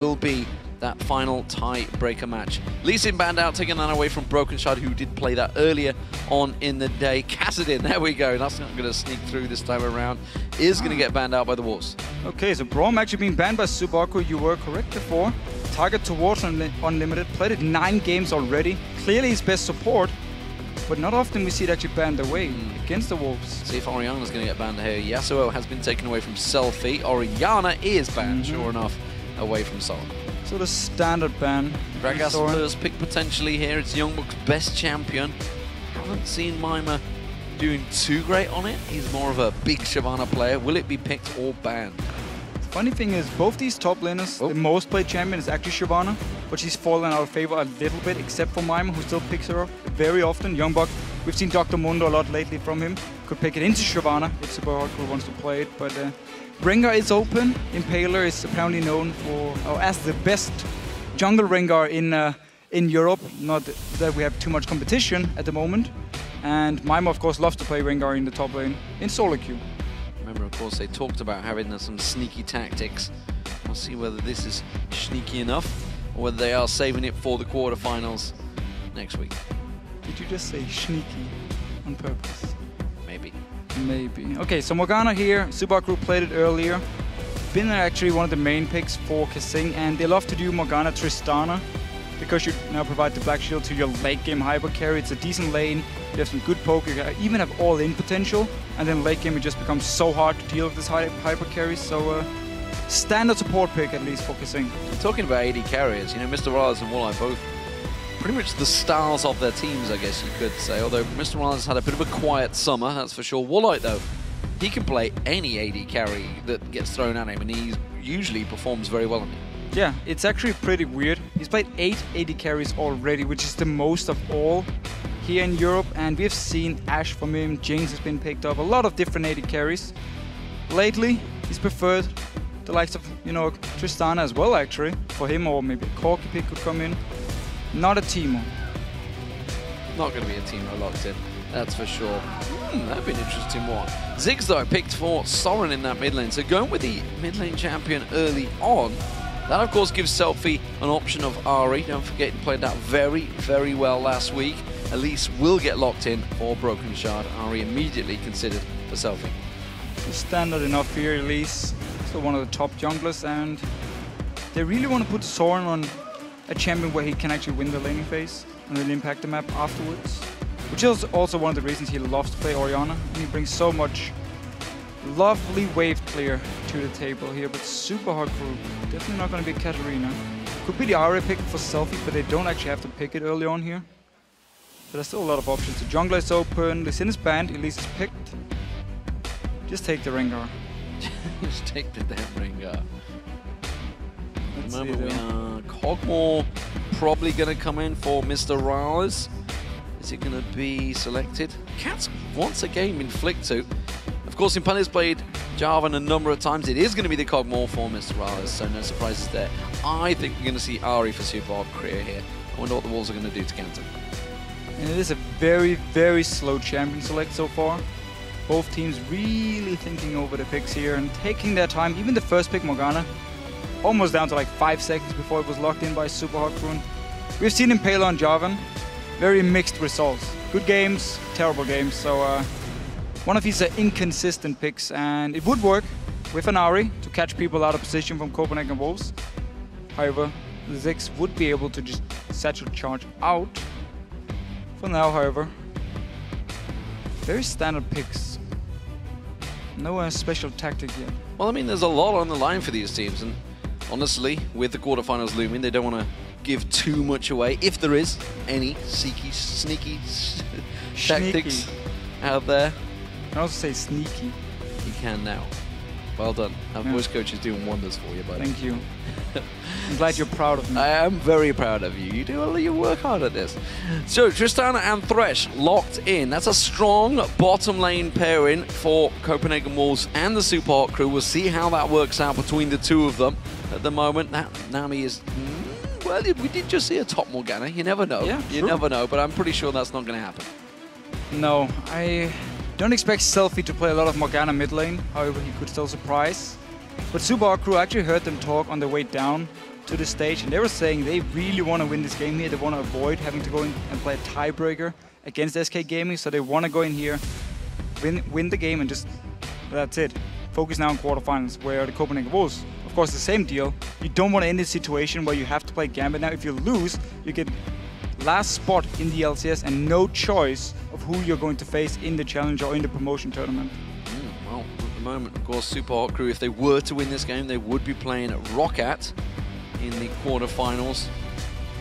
will be that final tie-breaker match. Lucian banned out, taking that away from Brokenshard, who did play that earlier on in the day. KaSing, there we go. That's not going to sneak through this time around. Is going to get banned out by the Wolves. Okay, so Braum actually being banned by SUPA. You were correct before. Target towards Unlimited. Played it 9 games already. Clearly his best support, but not often we see it actually banned away against the Wolves. See if Oriana's going to get banned here. Yasuo has been taken away from Selfie. Oriana is banned, sure enough, away from Sorren. So the standard ban. Gragas first pick potentially here. It's YoungBuck's best champion. Haven't seen Mimer doing too great on it. He's more of a big Shyvana player. Will it be picked or banned? The funny thing is, both these top laners, the most played champion is actually Shyvana, but she's fallen out of favor a little bit, except for Mimer, who still picks her up very often. YoungBuck, we've seen Dr. Mundo a lot lately from him. Could pick it into Shyvana if Super Hardcore wants to play it, but Rengar is open. Impaler is apparently known for as the best jungle Rengar in Europe. Not that we have too much competition at the moment. And Mimer, of course, loves to play Rengar in the top lane in solo queue. Remember, of course, they talked about having some sneaky tactics. We'll see whether this is sneaky enough or whether they are saving it for the quarterfinals next week. Did you just say sneaky on purpose? Maybe. Maybe. Okay, so Morgana here. Super Group played it earlier. Been actually one of the main picks for KaSing, and they love to do Morgana Tristana because you now provide the Black Shield to your late game hyper carry. It's a decent lane. You have some good poke. You even have all-in potential, and then late game it just becomes so hard to deal with this hyper carry. So standard support pick at least for KaSing. Talking about AD carriers, you know, MrRalleZ and Woolite both pretty much the stars of their teams, I guess you could say. Although MrRalleZ had a bit of a quiet summer, that's for sure. Woolite, though, he can play any AD carry that gets thrown at him, and he usually performs very well on it. Yeah, it's actually pretty weird. He's played 8 AD carries already, which is the most of all here in Europe. And we've seen Ashe from him, Jinx has been picked up, a lot of different AD carries. Lately, he's preferred the likes of, you know, Tristana as well, actually, for him, or maybe a Corki pick could come in. Not a Teemo. Not going to be a Teemo locked in, that's for sure. That'd be an interesting one. Ziggs, though, picked for Sorren in that mid lane. So going with the mid lane champion early on, that of course gives Selfie an option of Ahri. Don't forget he played that very, very well last week. Elise will get locked in for Brokenshard. Ahri immediately considered for Selfie. Standard enough here, Elise. Still one of the top junglers, and they really want to put Sorren on a champion where he can actually win the laning phase and really impact the map afterwards. Which is also one of the reasons he loves to play Oriana, and he brings so much lovely wave clear to the table here, but super hard group. Definitely not going to be Katarina. Could be the Ahri pick for Selfie, but they don't actually have to pick it early on here. So there's still a lot of options. The jungler is open, the Sin is banned, Elise is picked. Just take the Rengar. Just take the damn Rengar. At the moment we are KOg'Maw probably going to come in for MrRalleZ. Is it going to be selected? Cats once again been flicked to. Of course, Impaler's played Jarvan a number of times. It is going to be the KOg'Maw for MrRalleZ, so no surprises there. I think we're going to see Ahri for Super Hard Career here. I wonder what the Wolves are going to do to counter. And it is a very, very slow champion select so far. Both teams really thinking over the picks here and taking their time. Even the first pick, Morgana, almost down to like 5 seconds before it was locked in by Super Hardcore. We've seen Impaler on Jarvan. Very mixed results. Good games, terrible games. So one of these inconsistent picks, and it would work with an Ahri to catch people out of position from Copenhagen Wolves. However, the Ziggs would be able to just satchel charge out. For now, however, very standard picks. No special tactic yet. Well, I mean, there's a lot on the line for these teams, and honestly, with the quarterfinals looming, they don't want to give too much away, if there is any sneaky tactics out there. I can also say sneaky. You can now. Well done. Our voice coach is doing wonders for you, buddy. Thank you. I'm glad you're proud of me. I am very proud of you. You work hard at this. So, Tristana and Thresh locked in. That's a strong bottom lane pairing for Copenhagen Wolves and the Super Hot crew. We'll see how that works out between the two of them. At the moment, that Nami is... Well, we did just see a top Morgana. You never know. Yeah, you never know, but I'm pretty sure that's not going to happen. No, I don't expect Selfie to play a lot of Morgana mid lane. However, he could still surprise. But Super Crew, I actually heard them talk on the way down to the stage, and they were saying they really want to win this game here. They want to avoid having to go in and play a tiebreaker against SK Gaming, so they want to go in here, win the game, and just, that's it. Focus now on quarterfinals, where the Copenhagen Wolves, of course, the same deal. You don't want to end this situation where you have to play Gambit now. If you lose, you get last spot in the LCS and no choice of who you're going to face in the challenge or in the promotion tournament. Well, at the moment, of course, Super Hot Crew, if they were to win this game, they would be playing Roccat in the quarterfinals.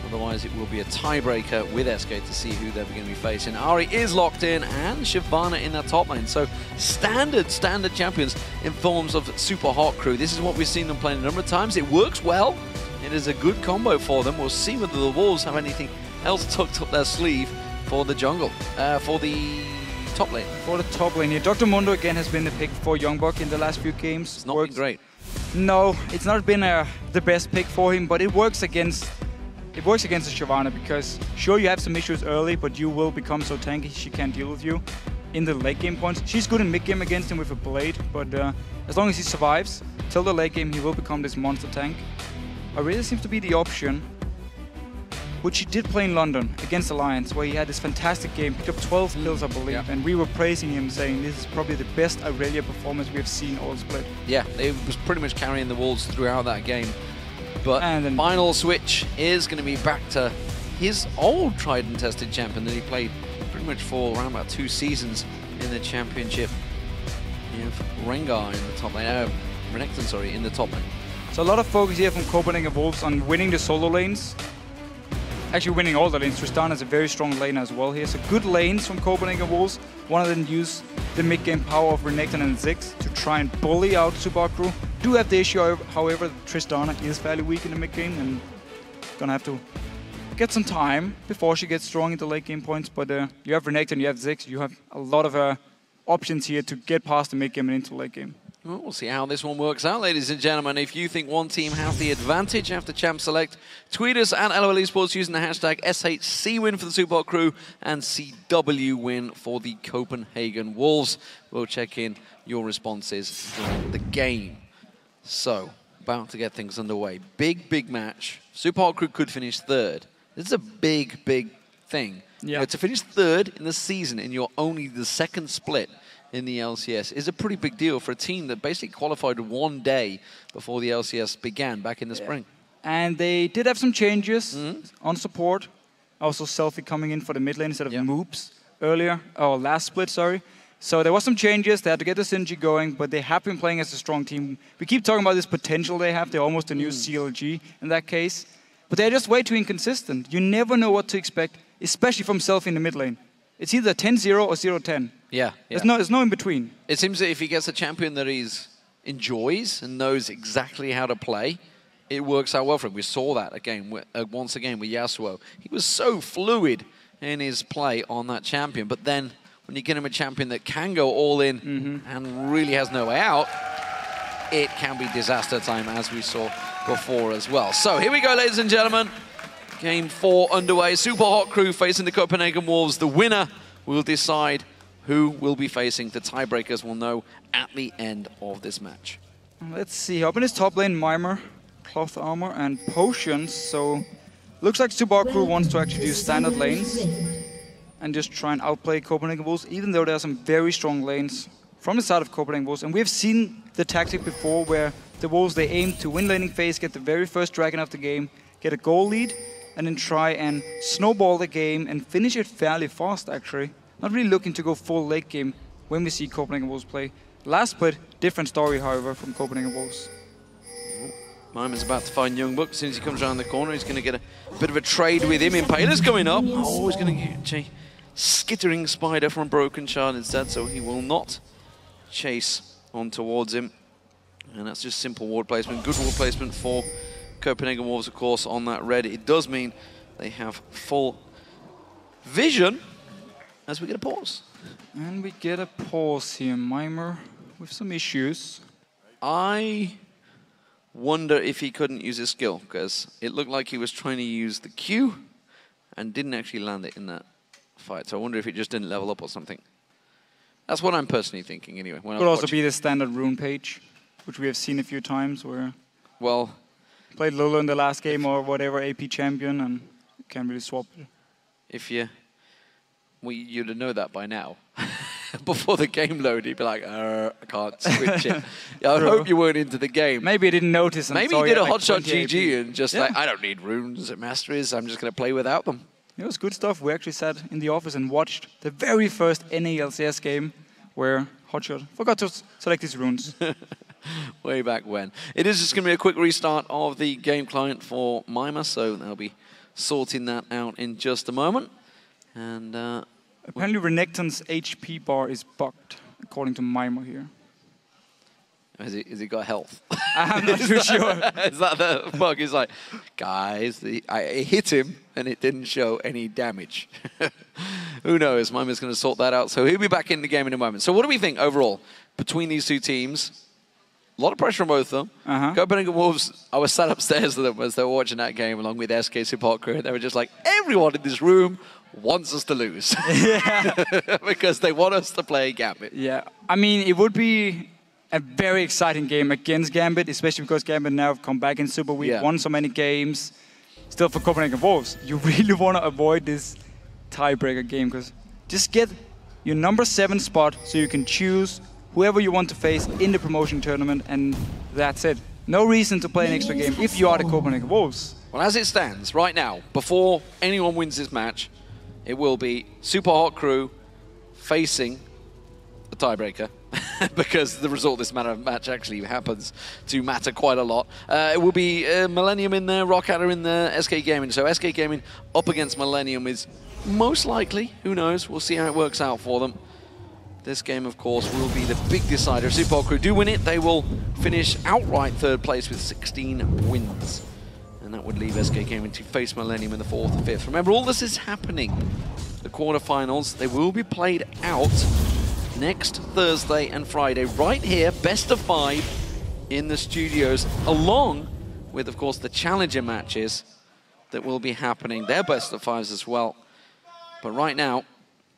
Otherwise, it will be a tiebreaker with SK to see who they're going to be facing. Ahri is locked in, and Shyvana in that top lane. So standard champions in forms of Super Hot Crew. This is what we've seen them playing a number of times. It works well. It is a good combo for them. We'll see whether the Wolves have anything else tucked up their sleeve for the jungle, for the top lane. For the top lane here, Dr. Mundo again has been the pick for YoungBuck in the last few games. It's not been great. No, it's not been the best pick for him, but it works against the Shyvana, because sure, you have some issues early, but you will become so tanky she can't deal with you in the late game points. She's good in mid game against him with a blade, but as long as he survives till the late game, he will become this monster tank. Ahri seems to be the option, which he did play in London against Alliance, where he had this fantastic game, picked up 12 kills, I believe, and we were praising him, saying this is probably the best Aurelia performance we have seen all split. Yeah, he was pretty much carrying the Wolves throughout that game. But the final switch is going to be back to his old tried and tested champion that he played pretty much for around about 2 seasons in the championship. You have Rengar in the top lane, Renekton, sorry, in the top lane. So a lot of focus here from Copenhagen Wolves on winning the solo lanes. Actually winning all the lanes. Tristana is a very strong lane as well here. So good lanes from Copenhagen Wolves. One of them use the mid-game power of Renekton and Ziggs to try and bully out Super Hot Crew. Do have the issue, however, Tristana is fairly weak in the mid-game and gonna have to get some time before she gets strong into late-game points. But you have Renekton, you have Ziggs, you have a lot of options here to get past the mid-game and into late-game. Well, we'll see how this one works out, ladies and gentlemen. If you think one team has the advantage after Champ Select, tweet us at LOL Esports using the hashtag SHC win for the Super Hot Crew and CW win for the Copenhagen Wolves. We'll check in your responses during the game. So, about to get things underway. Big match. Super Hot Crew could finish 3rd. This is a big thing. Yeah. To finish 3rd in the season in your only the 2nd split in the LCS is a pretty big deal for a team that basically qualified 1 day before the LCS began back in the spring. And they did have some changes on support. Also Selfie coming in for the mid lane instead of Moops earlier, or last split, sorry. So there was some changes. They had to get the synergy going, but they have been playing as a strong team. We keep talking about this potential they have. They're almost a new CLG in that case. But they're just way too inconsistent. You never know what to expect, especially from Selfie in the mid lane. It's either 10-0 or 0-10. Yeah. There's no in between. It seems that if he gets a champion that he enjoys and knows exactly how to play, it works out well for him. We saw that again, once again with Yasuo. He was so fluid in his play on that champion, but then when you get him a champion that can go all in and really has no way out, it can be disaster time, as we saw before as well. So here we go, ladies and gentlemen. Game 4 underway. Super Hot Crew facing the Copenhagen Wolves. The winner will decide who will be facing. The tiebreakers will know at the end of this match. Let's see. Up in his top lane, Mimer, cloth armor, and potions. So looks like Super Hot Crew wants to actually do standard lanes and just try and outplay Copenhagen Wolves, even though there are some very strong lanes from the side of Copenhagen Wolves. And we've seen the tactic before where the Wolves, they aim to win laning phase, get the very first dragon of the game, get a goal lead, and then try and snowball the game and finish it fairly fast, actually. Not really looking to go full late game when we see Copenhagen Wolves play. Last split, different story, however, from Copenhagen Wolves. Mimer's about to find YoungBuck. As soon as he comes around the corner, he's going to get a bit of a trade with him. Impaler's coming up. Oh, he's going to get a skittering spider from Brokenshard instead, so he will not chase on towards him. And that's just simple ward placement. Good ward placement for Copenhagen Wolves, of course, on that red. It does mean they have full vision as we get a pause. And we get a pause here. Mimer with some issues. I wonder if he couldn't use his skill, because it looked like he was trying to use the Q and didn't actually land it in that fight. So I wonder if it just didn't level up or something. That's what I'm personally thinking, anyway. Could also be the standard rune page, which we have seen a few times where... Well, played Lolo in the last game or whatever, AP champion, and can't really swap it. If you... Well, you'd know that by now. Before the game loaded, you'd be like, I can't switch it. I hope you weren't into the game. Maybe I didn't notice. Maybe you did a hotshot GG and just like, I don't need runes and masteries. I'm just going to play without them. It was good stuff. We actually sat in the office and watched the very first NA LCS game where Hotshot forgot to select his runes. Way back when. It is just going to be a quick restart of the game client for Mimer, so they'll be sorting that out in just a moment. And apparently Renekton's HP bar is bugged, according to Mimer here. Has he got health? I'm not too sure. Is that the bug? He's like, guys, I hit him and it didn't show any damage. Who knows? Mimer's going to sort that out. So he'll be back in the game in a moment. So what do we think overall between these two teams? A lot of pressure on both of them. Copenhagen Wolves, I was sat upstairs with them as they were watching that game along with SK Support. They were just like, everyone in this room wants us to lose. Because they want us to play Gambit. Yeah, I mean, it would be a very exciting game against Gambit, especially because Gambit now have come back in Super Week, won so many games. Still for Copenhagen Wolves, you really want to avoid this tiebreaker game, because just get your number 7 spot so you can choose whoever you want to face in the promotion tournament, and that's it. No reason to play an extra game if you are the Copenhagen Wolves. Well, as it stands right now, before anyone wins this match, it will be Super Hot Crew facing the tiebreaker. Because the result of this match actually happens to matter quite a lot. It will be Millennium in there, Rockadder in there, SK Gaming. So SK Gaming up against Millennium is most likely, who knows, we'll see how it works out for them. This game, of course, will be the big decider. If Super Hot Crew do win it, they will finish outright 3rd place with 16 wins. And that would leave SK Gaming to face Millennium in the 4th and 5th. Remember, all this is happening. The quarterfinals, they will be played out next Thursday and Friday, right here, best of 5 in the studios, along with, of course, the challenger matches that will be happening. They're best of 5s as well. But right now,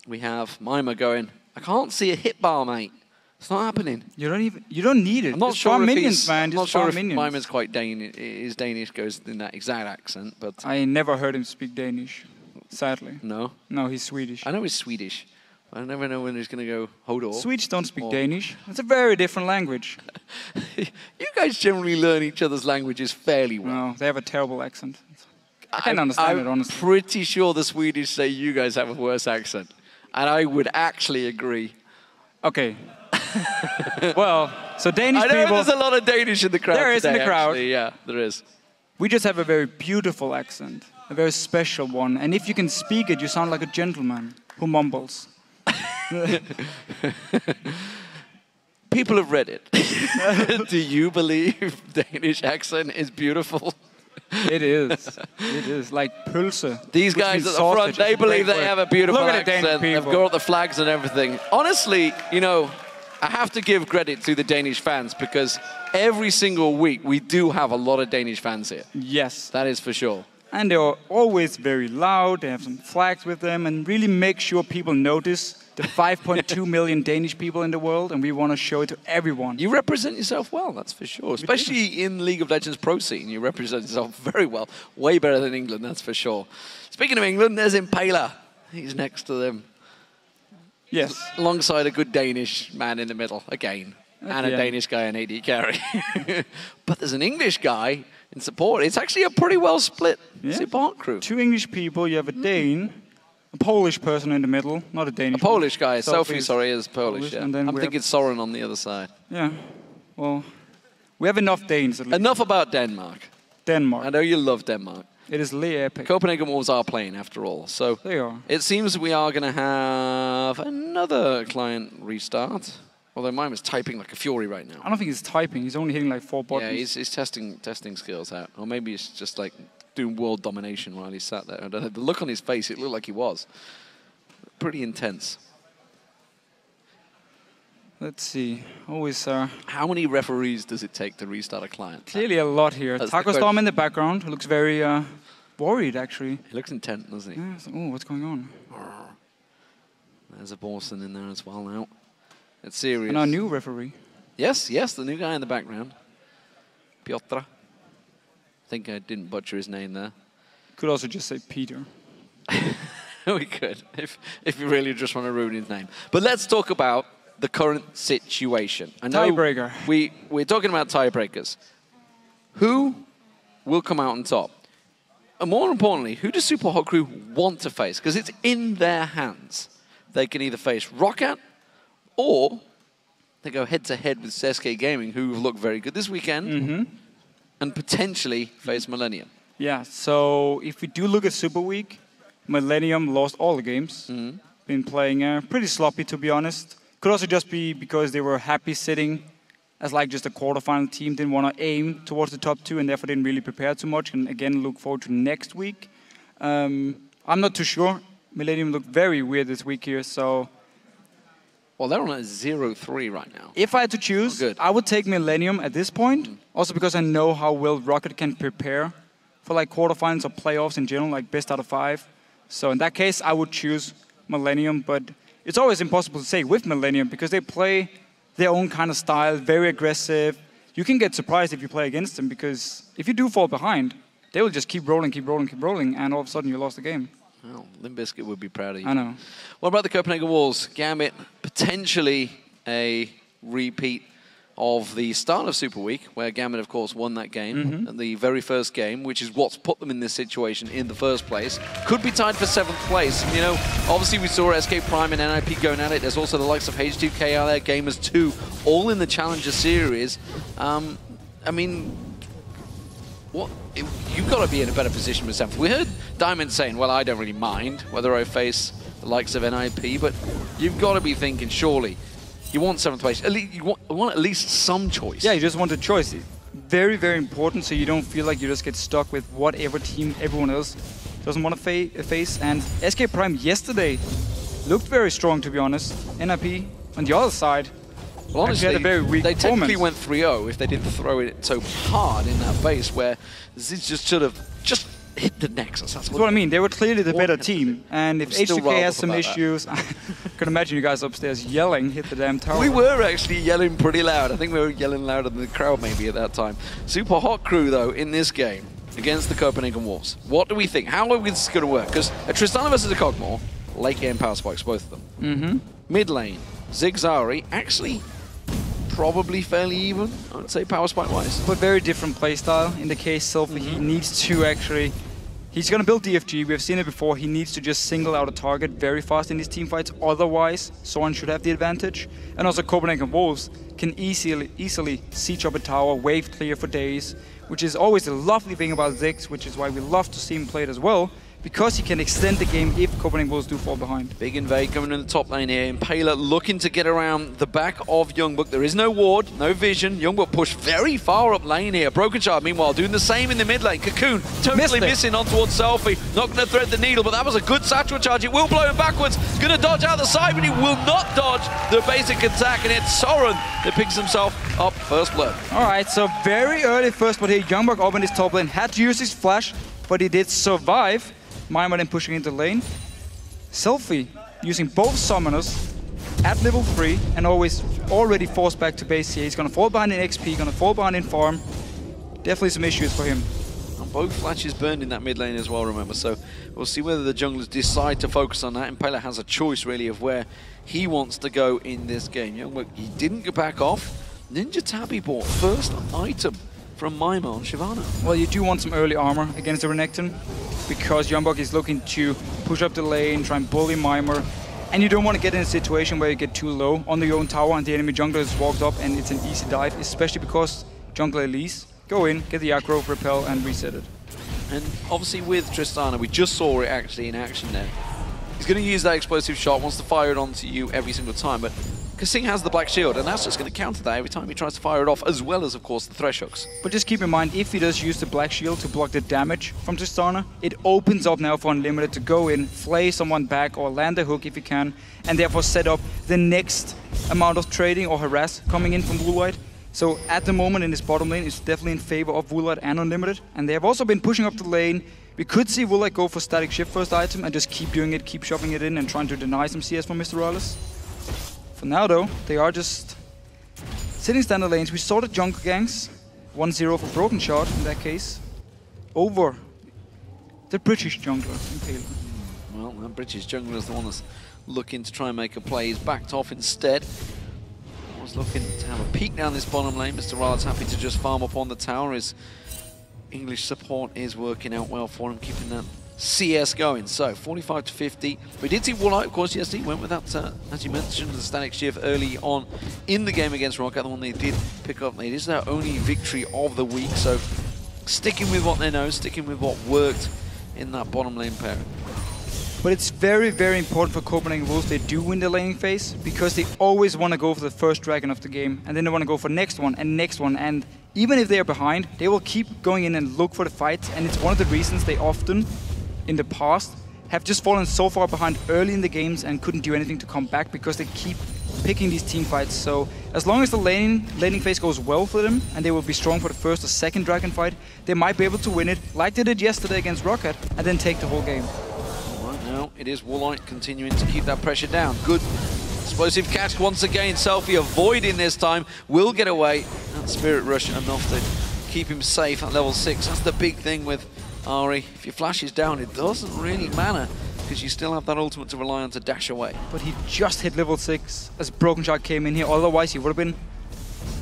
we have Mimer going, I can't see a hit bar, mate. It's not happening. You don't need it. I'm not sure if minions, man. I'm not sure if Mimer's quite Danish. His Danish goes in that exact accent, but I never heard him speak Danish, sadly. No? No, he's Swedish. I know he's Swedish. I never know when he's going to go Hodor. Swedes don't speak Danish. It's a very different language. You guys generally learn each other's languages fairly well. No, they have a terrible accent. I can't understand it, honestly. I'm pretty sure the Swedish say you guys have a worse accent. And I would actually agree. Okay. Well, so Danish people... I know there's a lot of Danish in the crowd There is today, in the crowd. Actually. Yeah, there is. We just have a very beautiful accent. A very special one. And if you can speak it, you sound like a gentleman who mumbles. People have read it. Do you believe Danish accent is beautiful? It is. It is like pølse. These guys at the front, they believe they have a beautiful accent. They've got the flags and everything. Honestly, you know, I have to give credit to the Danish fans because every single week we do have a lot of Danish fans here. Yes. That is for sure. And they're always very loud. They have some flags with them and really make sure people notice the 5.2 million Danish people in the world, and we want to show it to everyone. You represent yourself well, that's for sure. Especially in League of Legends Pro scene, you represent yourself very well. Way better than England, that's for sure. Speaking of England, there's Impaler. He's next to them. Yes. Alongside a good Danish man in the middle, again. And a Danish guy in AD carry. But there's an English guy in support. It's actually a pretty well split support crew. 2 English people, you have a Dane, a Polish person in the middle, not a Danish. A Polish guy, Selfie, sorry, is Polish. Yeah. And then I'm thinking Sorren on the other side. Yeah, well, we have enough Danes at least. Enough about Denmark. Denmark. I know you love Denmark. It is really epic. Copenhagen Wolves are playing after all, so they are. It seems we are going to have another client restart. Although mine was typing like a fury right now. I don't think he's typing. He's only hitting like 4 buttons. Yeah, he's testing skills out. Or maybe he's just like doing world domination while he sat there. I don't know. The look on his face, it looked like he was. Pretty intense. Let's see. Always, how many referees does it take to restart a client? Clearly a lot here. Taco Storm in the background looks very worried, actually. He looks intent, doesn't he? Yeah, so, oh, what's going on? There's a Borson in there as well now. It's serious. And our new referee. Yes, the new guy in the background. Piotr. think I didn't butcher his name there. Could also just say Peter. We could, if you really just want to ruin his name. But let's talk about the current situation. I know tiebreaker. We're talking about tiebreakers. Who will come out on top? And more importantly, who does Super Hot Crew want to face? Because it's in their hands. They can either face Roccat, or they go head-to-head with SK Gaming, who have looked very good this weekend, and potentially face Millennium. Yeah, so if we do look at Super Week, Millennium lost all the games. Been playing pretty sloppy, to be honest. Could also just be because they were happy sitting as like just a quarterfinal team, didn't want to aim towards the top 2 and therefore didn't really prepare too much, and again look forward to next week. I'm not too sure. Millennium looked very weird this week here, so... Well, they're on a 0-3 right now. If I had to choose, I would take Millennium at this point, also because I know how well Roccat can prepare for like quarterfinals or playoffs in general, like best out of 5. So in that case, I would choose Millennium, but it's always impossible to say with Millennium because they play their own kind of style, very aggressive. You can get surprised if you play against them because if you do fall behind, they will just keep rolling, and all of a sudden you lost the game. Well, Limp Bizkit would be proud of you. I know. What about the Copenhagen Wolves? Gambit, potentially a repeat of the start of Super Week, where Gambit, of course, won that game at the very first game, which is what's put them in this situation in the first place. Could be tied for 7th place. You know, obviously we saw SK Prime and NIP going at it. There's also the likes of H2K out there, Gamers 2, all in the Challenger Series. I mean, you've got to be in a better position with 7th. We heard Diamond saying, well, I don't really mind whether I face the likes of NIP, but you've got to be thinking, surely, you want 7th place. At least, you want at least some choice. Yeah, you just want a choice. Very, very important, so you don't feel like you just get stuck with whatever team everyone else doesn't want to face. And SK Prime yesterday looked very strong, to be honest. NIP on the other side, well, honestly, had a very weak they technically performance. went 3-0 if they didn't throw it so hard in that base where Ziggs just sort of hit the Nexus. That's what I mean. They were clearly the better team. And if H2K has some issues, I can imagine you guys upstairs yelling, hit the damn tower. We were actually yelling pretty loud. I think we were yelling louder than the crowd maybe at that time. Super Hot Crew, though, in this game against the Copenhagen Wolves. What do we think? How are this going to work? Because a Tristana versus a KOg'Maw, late game power spikes, both of them. Mid lane, Ziggs Ahri, actually probably fairly even, I would say, power spike-wise. But very different playstyle. In the case Selfie, he needs to actually... He's going to build DFG, we have seen it before, he needs to just single out a target very fast in these team fights, otherwise Sorren should have the advantage. And also Copenhagen Wolves can easily siege up a tower, wave clear for days, which is always a lovely thing about Ziggs, which is why we love to see him play it as well, because he can extend the game if Copenhagen Wolves do fall behind. Big invade coming in the top lane here. Impaler looking to get around the back of YoungBuck. There is no ward, no vision. YoungBuck pushed very far up lane here. Brokenshard, meanwhile, doing the same in the mid lane. Cocoon totally missing on towards Selfie. Not going to thread the needle, but that was a good satchel charge. It will blow him backwards. Going to dodge out the side, but he will not dodge the basic attack. And it's Sorren that picks himself up first blood. All right, so very early first blood here. YoungBuck up in his top lane. Had to use his flash, but he did survive. Mimer then pushing into lane. Selfie using both summoners at level 3 and already forced back to base here. He's going to fall behind in XP, going to fall behind in farm. Definitely some issues for him. And both flashes burned in that mid lane as well, remember. So we'll see whether the junglers decide to focus on that. Impaler has a choice really of where he wants to go in this game. YoungBuck, he didn't go back off. Ninja Tabby bought first item from Mimer on Shyvana. Well, you do want some early armor against the Renekton, because YoungBuck is looking to push up the lane, try and bully Mimer, and you don't want to get in a situation where you get too low on your own tower and the enemy jungler has walked up and it's an easy dive, especially because jungler Elise, go in, get the aggro, repel, and reset it. And obviously with Tristana, we just saw it actually in action there. He's going to use that explosive shot, wants to fire it onto you every single time, but KaSing has the black shield, and that's just going to counter that every time he tries to fire it off, as well as, of course, the Thresh hooks. But just keep in mind, if he does use the black shield to block the damage from Tristana, it opens up now for Unlimited to go in, flay someone back, or land a hook if he can, and therefore set up the next amount of trading or harass coming in from Woolite. So at the moment in this bottom lane, it's definitely in favor of Woolite and Unlimited, and they have also been pushing up the lane. We could see Woolite go for static shift first item and just keep doing it, keep shoving it in and trying to deny some CS from MrRalleZ. For now though, they are just sitting standard lanes. We saw the jungle ganks, 1-0 for Brokenshard in that case. over the British jungler, Impaler. Well, that British jungler is the one that's looking to try and make a play. He's backed off instead. Was looking to have a peek down this bottom lane. MrRalleZ happy to just farm up on the tower. His English support is working out well for him, keeping that CS going. So 45 to 50. We did see Woolite, of course, yesterday. Went with that, as you mentioned, the static shift early on in the game against Rocket, the one they did pick up. It is their only victory of the week. So sticking with what they know, sticking with what worked in that bottom lane pairing. But it's very, very important for Copenhagen Wolves they do win the laning phase, because they always want to go for the first dragon of the game, and then they want to go for next one, and even if they are behind, they will keep going in and look for the fights, and it's one of the reasons they often, in the past, have just fallen so far behind early in the games and couldn't do anything to come back, because they keep picking these team fights. So as long as the laning phase goes well for them, and they will be strong for the first or second dragon fight, they might be able to win it, like they did yesterday against Rocket, and then take the whole game. Now it is Woolite continuing to keep that pressure down. Good explosive catch once again. Selfie avoiding this time. Will get away. That Spirit Rush enough to keep him safe at level 6. That's the big thing with Ahri. If your flash is down, it doesn't really matter, because you still have that ultimate to rely on to dash away. But he just hit level 6 as Brokenshard came in here. Otherwise he would have been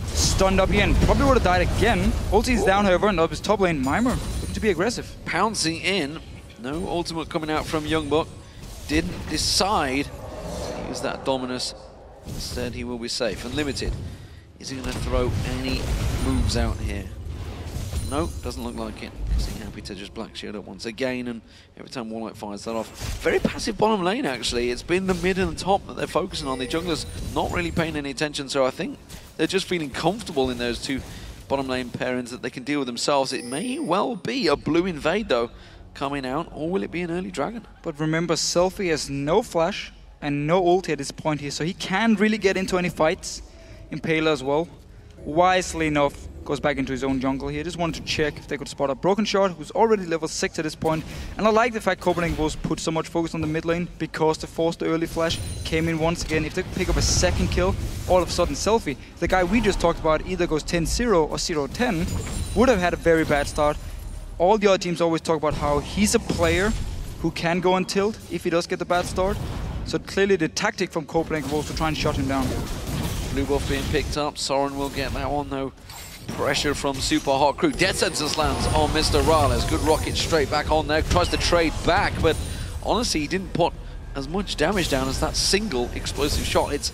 stunned up here and probably would have died again. Ulti is down, however, and up his top lane. Mimer looking to be aggressive. Pouncing in. No ultimate coming out from YoungBuck. Didn't decide to use that Dominus. Instead, he will be safe. Unlimited. Is he going to throw any moves out here? No, doesn't look like it. Is he happy to just Black Shield up once again? And every time Woolite fires that off. Very passive bottom lane, actually. It's been the mid and the top that they're focusing on. The junglers not really paying any attention, so I think they're just feeling comfortable in those two bottom lane pairings that they can deal with themselves. It may well be a blue invade, though, coming out, or will it be an early dragon? But remember, Selfie has no flash and no ulti at this point here, so he can't really get into any fights. Impaler as well, wisely enough, goes back into his own jungle here. Just wanted to check if they could spot a Brokenshard, who's already level 6 at this point. And I like the fact Copenhagen Wolves put so much focus on the mid lane, because they forced the early flash, came in once again. If they pick up a second kill, all of a sudden Selfie, the guy we just talked about, either goes 10-0 or 0-10, would have had a very bad start. All the other teams always talk about how he's a player who can go on tilt if he does get the bad start. So clearly the tactic from Copenhagen was to try and shut him down. Blue buff being picked up. Sorren will get that one though. Pressure from Super Hot Crew. Death Sentence lands on MrRalleZ. Good rocket straight back on there. Tries to trade back, but honestly he didn't put as much damage down as that single explosive shot. It's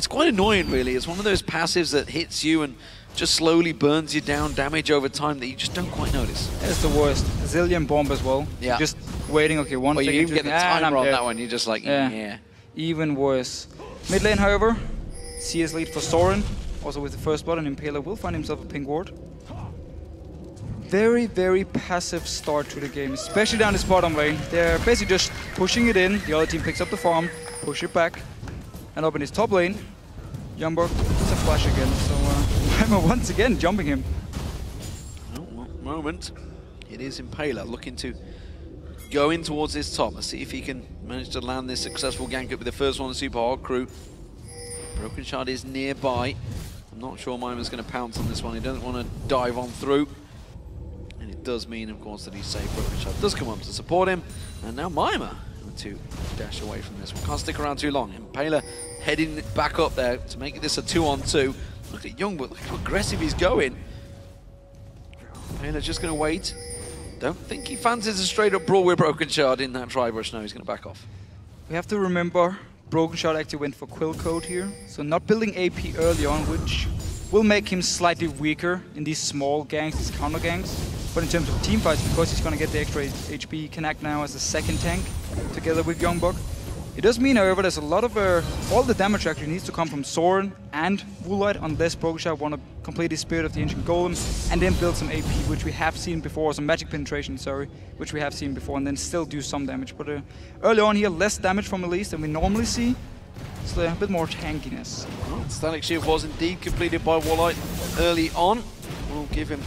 quite annoying, really. It's one of those passives that hits you and just slowly burns you down, damage over time that you just don't quite notice. It's the worst. Zillion bomb as well. Yeah. Just waiting, okay, one second. Well, you even get the timer on that one, you're just like, yeah. Even worse. Mid lane, however, CS lead for Sorren. Also with the first blood, and Impaler will find himself a pink ward. Very, very passive start to the game, especially down this bottom lane. They're basically just pushing it in. The other team picks up the farm, push it back, and up in his top lane, YoungBuck gets a flash again, so Mimer once again jumping him. Oh, one moment. It is Impaler looking to go in towards this top. Let's see if he can manage to land this successful gank up with the first one of the Super Hard Crew. Brokenshard is nearby. I'm not sure Mimer's going to pounce on this one. He doesn't want to dive on through. And it does mean, of course, that he's safe. Brokenshard does come up to support him. And now Mimer to dash away from this. We can't stick around too long. Impaler heading back up there to make this a 2-on-2. Look at YoungBuck, look how aggressive he's going. Impaler just going to wait. Don't think he fancies a straight up brawl with Brokenshard in that tri-brush. No, he's going to back off. We have to remember Brokenshard actually went for Quill Code here. So not building AP early on, which will make him slightly weaker in these small ganks, these counter ganks. But in terms of team fights, because he's going to get the extra HP, he can act now as a second tank together with YoungBuck. It does mean, however, there's a lot of all the damage actually needs to come from Sorren and Woolite, unless Brokenshard want to complete his Spirit of the Ancient Golem and then build some AP, which we have seen before, some magic penetration, sorry, which we have seen before, and then still do some damage. But early on here, less damage from Elise than we normally see, so a bit more tankiness. Well, Static Shield was indeed completed by Woolite early on. We'll give him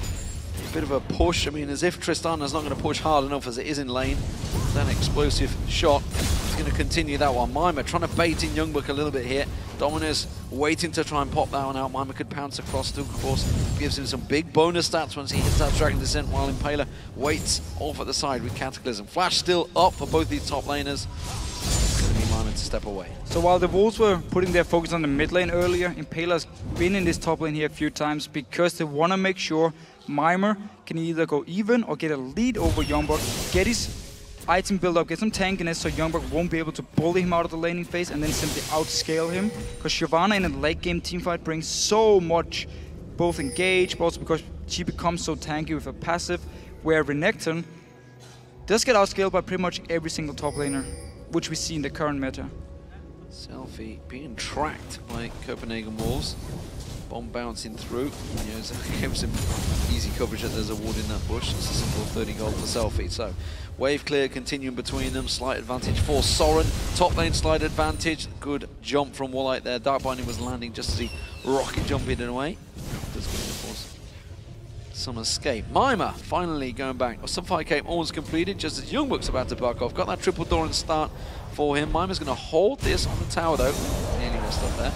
a bit of a push. I mean, as if Tristana's not going to push hard enough as it is in lane. That explosive shot is going to continue that one. Mimer trying to bait in YoungBuck a little bit here. Dominus waiting to try and pop that one out. Mimer could pounce across, still of course gives him some big bonus stats once he hits that Dragon Descent, while Impaler waits off at the side with Cataclysm. Flash still up for both these top laners. It's going to be Mimer to step away. So while the Wolves were putting their focus on the mid lane earlier, Impaler's been in this top lane here a few times because they want to make sure Mimer can either go even or get a lead over YoungBuck, get his item build up, get some tankiness so YoungBuck won't be able to bully him out of the laning phase and then simply outscale him. Because Shyvana in a late game teamfight brings so much, both engage, but also because she becomes so tanky with a passive, where Renekton does get outscaled by pretty much every single top laner, which we see in the current meta. Selfie being tracked by Copenhagen Wolves. Bomb bouncing through. You know, so it gives him easy coverage that there's a ward in that bush. It's a simple 30 gold for Selfie. So wave clear continuing between them. Slight advantage for Sorren. Top lane slight advantage. Good jump from Woolite there. Dark Binding was landing just as he rocket jumped in and away. Does get, of course, some escape. Mimer finally going back. Some fight came almost completed just as YoungBuck's about to buck off. Got that triple door and start for him. Mimer's going to hold this on the tower though. Nearly messed up there.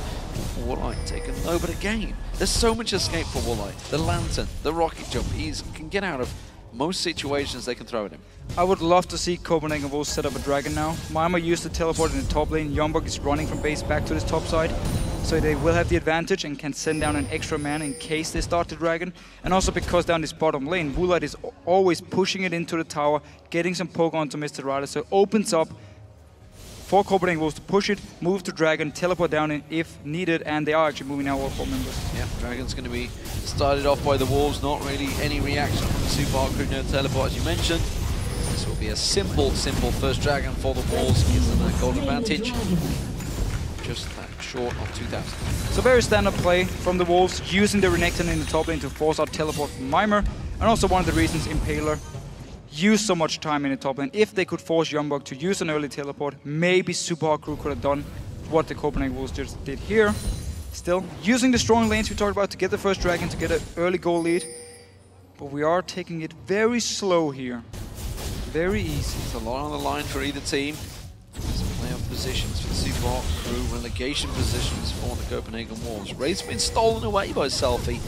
Woolite taken low, but again, there's so much escape for Woolite. The lantern, the rocket jump, he can get out of most situations they can throw at him. I would love to see Copenhagen Wolves set up a dragon now. Mimer used to teleport in the top lane. YoungBuck is running from base back to this top side, so they will have the advantage and can send down an extra man in case they start the dragon. And also because down this bottom lane, Woolite is always pushing it into the tower, getting some poke onto MrRalleZ, so it opens up for Copenhagen Wolves to push it, move to Dragon, teleport down in if needed, and they are actually moving now all 4 members. Yeah, Dragon's going to be started off by the Wolves, not really any reaction from the SUPA crew, no teleport as you mentioned. This will be a simple first Dragon for the Wolves, gives them that gold advantage. Just that short of 2,000. So very standard play from the Wolves, using the Renekton in the top lane to force out teleport from Mimer, and also one of the reasons Impaler use so much time in the top lane. If they could force YoungBuck to use an early teleport, maybe SUPA crew could have done what the Copenhagen Wolves just did here. Still, using the strong lanes we talked about to get the first dragon, to get an early goal lead. But we are taking it very slow here. Very easy. It's a lot on the line for either team. Some playoff positions for the SUPA crew, relegation positions for the Copenhagen Wolves. Wraith's been stolen away by Selfie.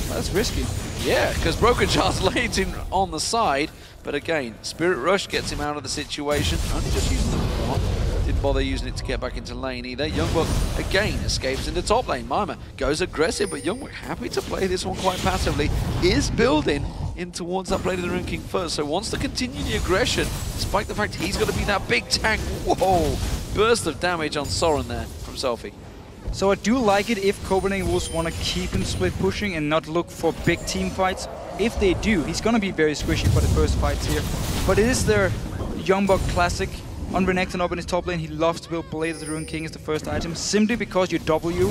That's risky. Yeah, because Brokenshard's laid in on the side. But again, Spirit Rush gets him out of the situation. Only just using the one. Didn't bother using it to get back into lane either. YoungBuck again escapes into top lane. Mimer goes aggressive, but YoungBuck happy to play this one quite passively. Is building in towards that Blade of the Rune King first. So wants to continue the aggression, despite the fact he's got to be that big tank. Whoa! Burst of damage on Sorren there from Selfie. So I do like it if Copenhagen Wolves want to keep him split pushing and not look for big team fights. If they do, he's going to be very squishy for the first fights here. But it is their YoungBuck classic. On Renekton up in his top lane, he loves to build Blade of the Rune King as the first item, simply because your W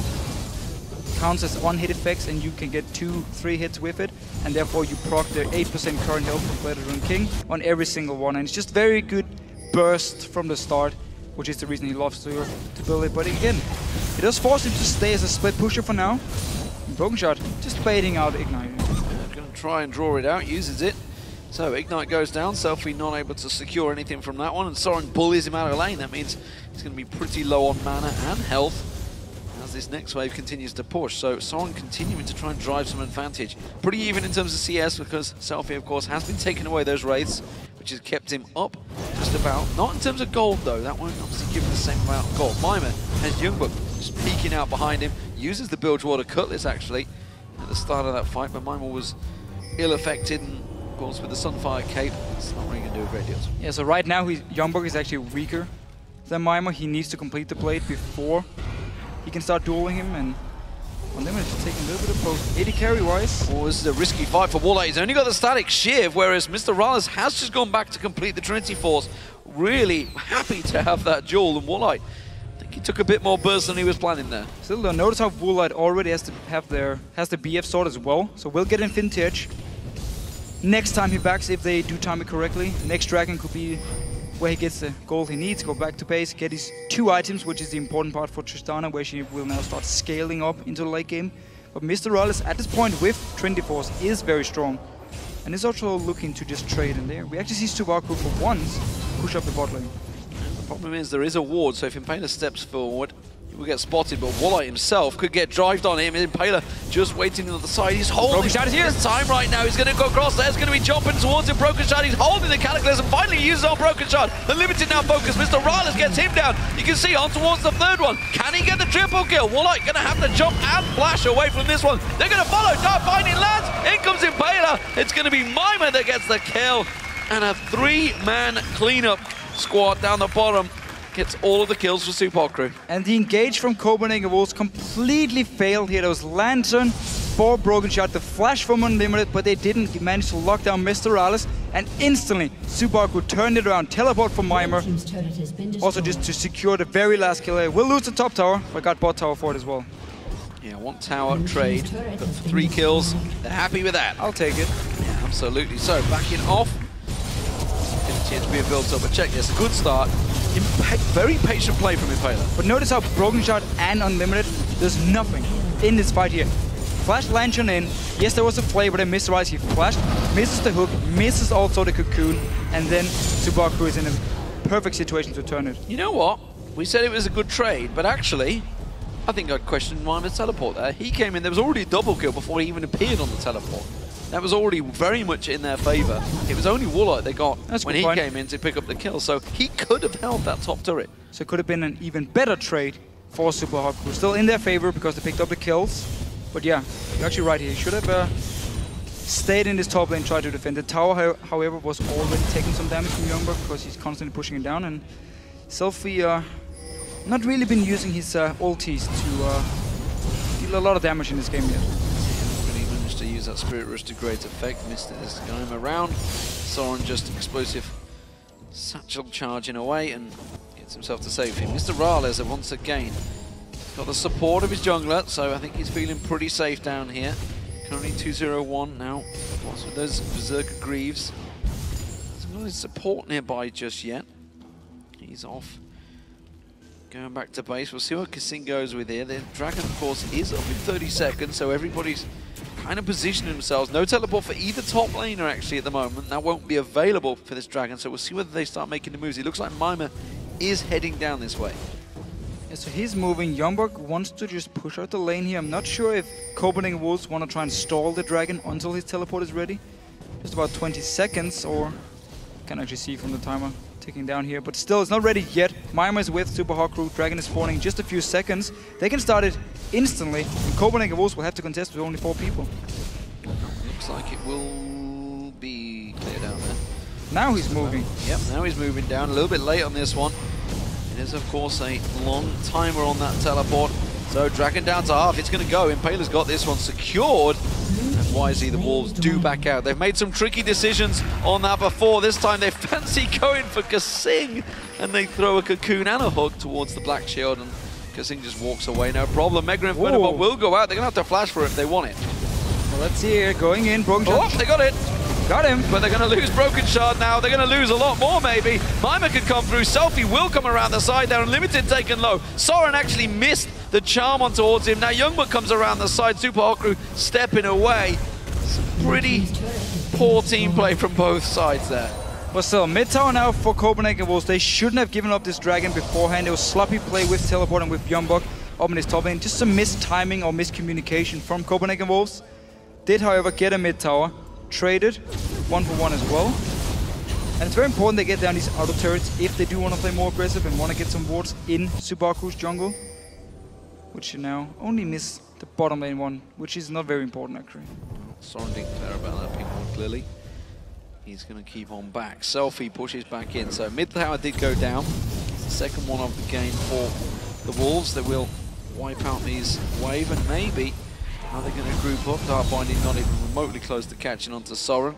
counts as one hit effects and you can get 2-3 hits with it, and therefore you proc the 8% current health from Blade of the Rune King on every single one. And it's just very good burst from the start, which is the reason he loves to build it. But again, it does force him to stay as a split pusher for now. And Brokenshard just baiting out Ignite. Going to try and draw it out, uses it. So Ignite goes down, Selfie not able to secure anything from that one, and Sorren bullies him out of lane. That means he's going to be pretty low on mana and health as this next wave continues to push. So Sorren continuing to try and drive some advantage. Pretty even in terms of CS, because Selfie, of course, has been taking away those wraiths, which has kept him up just about. Not in terms of gold, though. That won't obviously give him the same amount of gold. Mimer has YoungBuck just peeking out behind him. Uses the Bilgewater Cutlass, actually, at the start of that fight, but Mimer was ill-affected, and of course with the Sunfire Cape, it's not really going to do a great deal. Yeah, so right now YoungBuck is actually weaker than Mimer. He needs to complete the blade before he can start dueling him, and Unlimited is taking a little bit of post. 80 carry-wise. Oh, this is a risky fight for Woolite. He's only got the static Shiv, whereas MrRalleZ has just gone back to complete the Trinity Force. Really happy to have that duel, and Woolite, I think he took a bit more burst than he was planning there. Still though, notice how Woolite already has the BF sword as well, so we'll get Infinity Edge next time he backs if they do time it correctly. Next dragon could be where he gets the gold he needs, go back to base, get his 2 items, which is the important part for Tristana, where she will now start scaling up into the late game. But MrRalleZ at this point with Trinity Force is very strong, and is also looking to just trade in there. We actually see SUPA for once push up the bot lane. The problem is there is a ward, so if Impaler steps forward, He will get spotted, but Woolite himself could get drived on him. Impaler just waiting on the side. He's holding Brokenshard is here. his time right now. He's going to go across. There's going to be jumping towards him. Brokenshard, he's holding the Cataclysm. Finally uses on Brokenshard. Unlimited now focus. MrRalleZ gets him down. You can see on towards the third one. Can he get the triple kill? Woolite going to have to jump and flash away from this one. They're going to follow. Dark Binding lands. In comes Impaler. It's going to be Mimer that gets the kill. And a 3-man cleanup squad down the bottom gets all of the kills for SUPA crew. And the engage from Copenhagen Wolves completely failed here. There was Lantern for Brokenshard, the flash from Unlimited, but they didn't manage to lock down MrRalleZ. And instantly, SUPA crew turned it around. Teleport from Mimer. Also just to secure the very last kill. We'll lose the top tower, but got bot tower for it as well. Yeah, 1 tower trade, but 3 kills. They're happy with that. I'll take it. Yeah, absolutely. So, backing off. Chance being built up, but check this, a good start. Very patient play from Impaler. But notice how Brokenshard and Unlimited, there's nothing in this fight here. Flash Lantern in, yes there was a flavor, then MrRalleZ, he flashed, misses the hook, misses also the cocoon, and then SUPA crew is in a perfect situation to turn it. You know what? We said it was a good trade, but actually, I think I'd question Mimer's teleport there. He came in, there was already a double kill before he even appeared on the teleport. That was already very much in their favor. It was only Woolite they got when he came in to pick up the kill, so he could have held that top turret. So it could have been an even better trade for SUPA crew. Still in their favor because they picked up the kills. But yeah, you're actually right here. He should have stayed in this top lane and tried to defend. The tower, however, was already taking some damage from YoungBuck because he's constantly pushing it down. And Selfie not really been using his ultis to deal a lot of damage in this game yet. To use that Spirit Rush to great effect, missed it this time around. Sorren just explosive satchel charging away and gets himself to safety. MrRalleZ once again got the support of his jungler, so I think he's feeling pretty safe down here. Currently 2-0-1 now. What's with those Berserker Greaves? There's no support nearby just yet. He's off. Going back to base. We'll see what KaSing goes with here. The Dragon, of course, is up in 30 seconds, so everybody's kind of positioning themselves. No teleport for either top laner actually at the moment. That won't be available for this Dragon, so we'll see whether they start making the moves. It looks like Mimer is heading down this way. Yeah, so he's moving. YoungBuck wants to just push out the lane here. I'm not sure if Copenhagen Wolves want to try and stall the Dragon until his teleport is ready. Just about 20 seconds, or can actually see from the timer ticking down here, but still it's not ready yet. Mimer is with SUPA crew. Dragon is spawning in just a few seconds. They can start it instantly, and Copenhagen Wolves will have to contest with only 4 people. Looks like it will be cleared out there. Now he's moving. Yep, now he's moving down. A little bit late on this one. It is, of course, a long timer on that teleport. So Dragon down to half. It's going to go. Impaler's got this one secured. And wisely, the Wolves do back out. They've made some tricky decisions on that before. This time they fancy going for KaSing, and they throw a cocoon and a hook towards the Black Shield, and KaSing just walks away. No problem. Mega Inferno will go out. They're going to have to flash for it if they want it. Well, let's see here. Going in. Brokenshard. Oh, they got it. Got him. But they're going to lose Brokenshard now. They're going to lose a lot more, maybe. Mimer could come through. Selfie will come around the side there. Unlimited taken low. Sorren actually missed the charm on towards him. Now YoungBuck comes around the side. SUPA crew stepping away. Some pretty poor team play from both sides there. But still, mid tower now for Copenhagen Wolves. They shouldn't have given up this Dragon beforehand. It was sloppy play with teleport and with YoungBuck up in his top lane. Just some missed timing or miscommunication from Copenhagen Wolves. Did, however, get a mid tower. Traded 1-for-1 as well. And it's very important they get down these auto turrets if they do want to play more aggressive and want to get some wards in SUPA crew's jungle. Which you now only miss the bottom lane one, which is not very important actually. Sorren didn't care about that ping one clearly. He's going to keep on back. Selfie pushes back in. So mid tower did go down. It's the second one of the game for the Wolves. They will wipe out these wave, and maybe are they going to group up? Dark Binding not even remotely close to catching onto Sorren.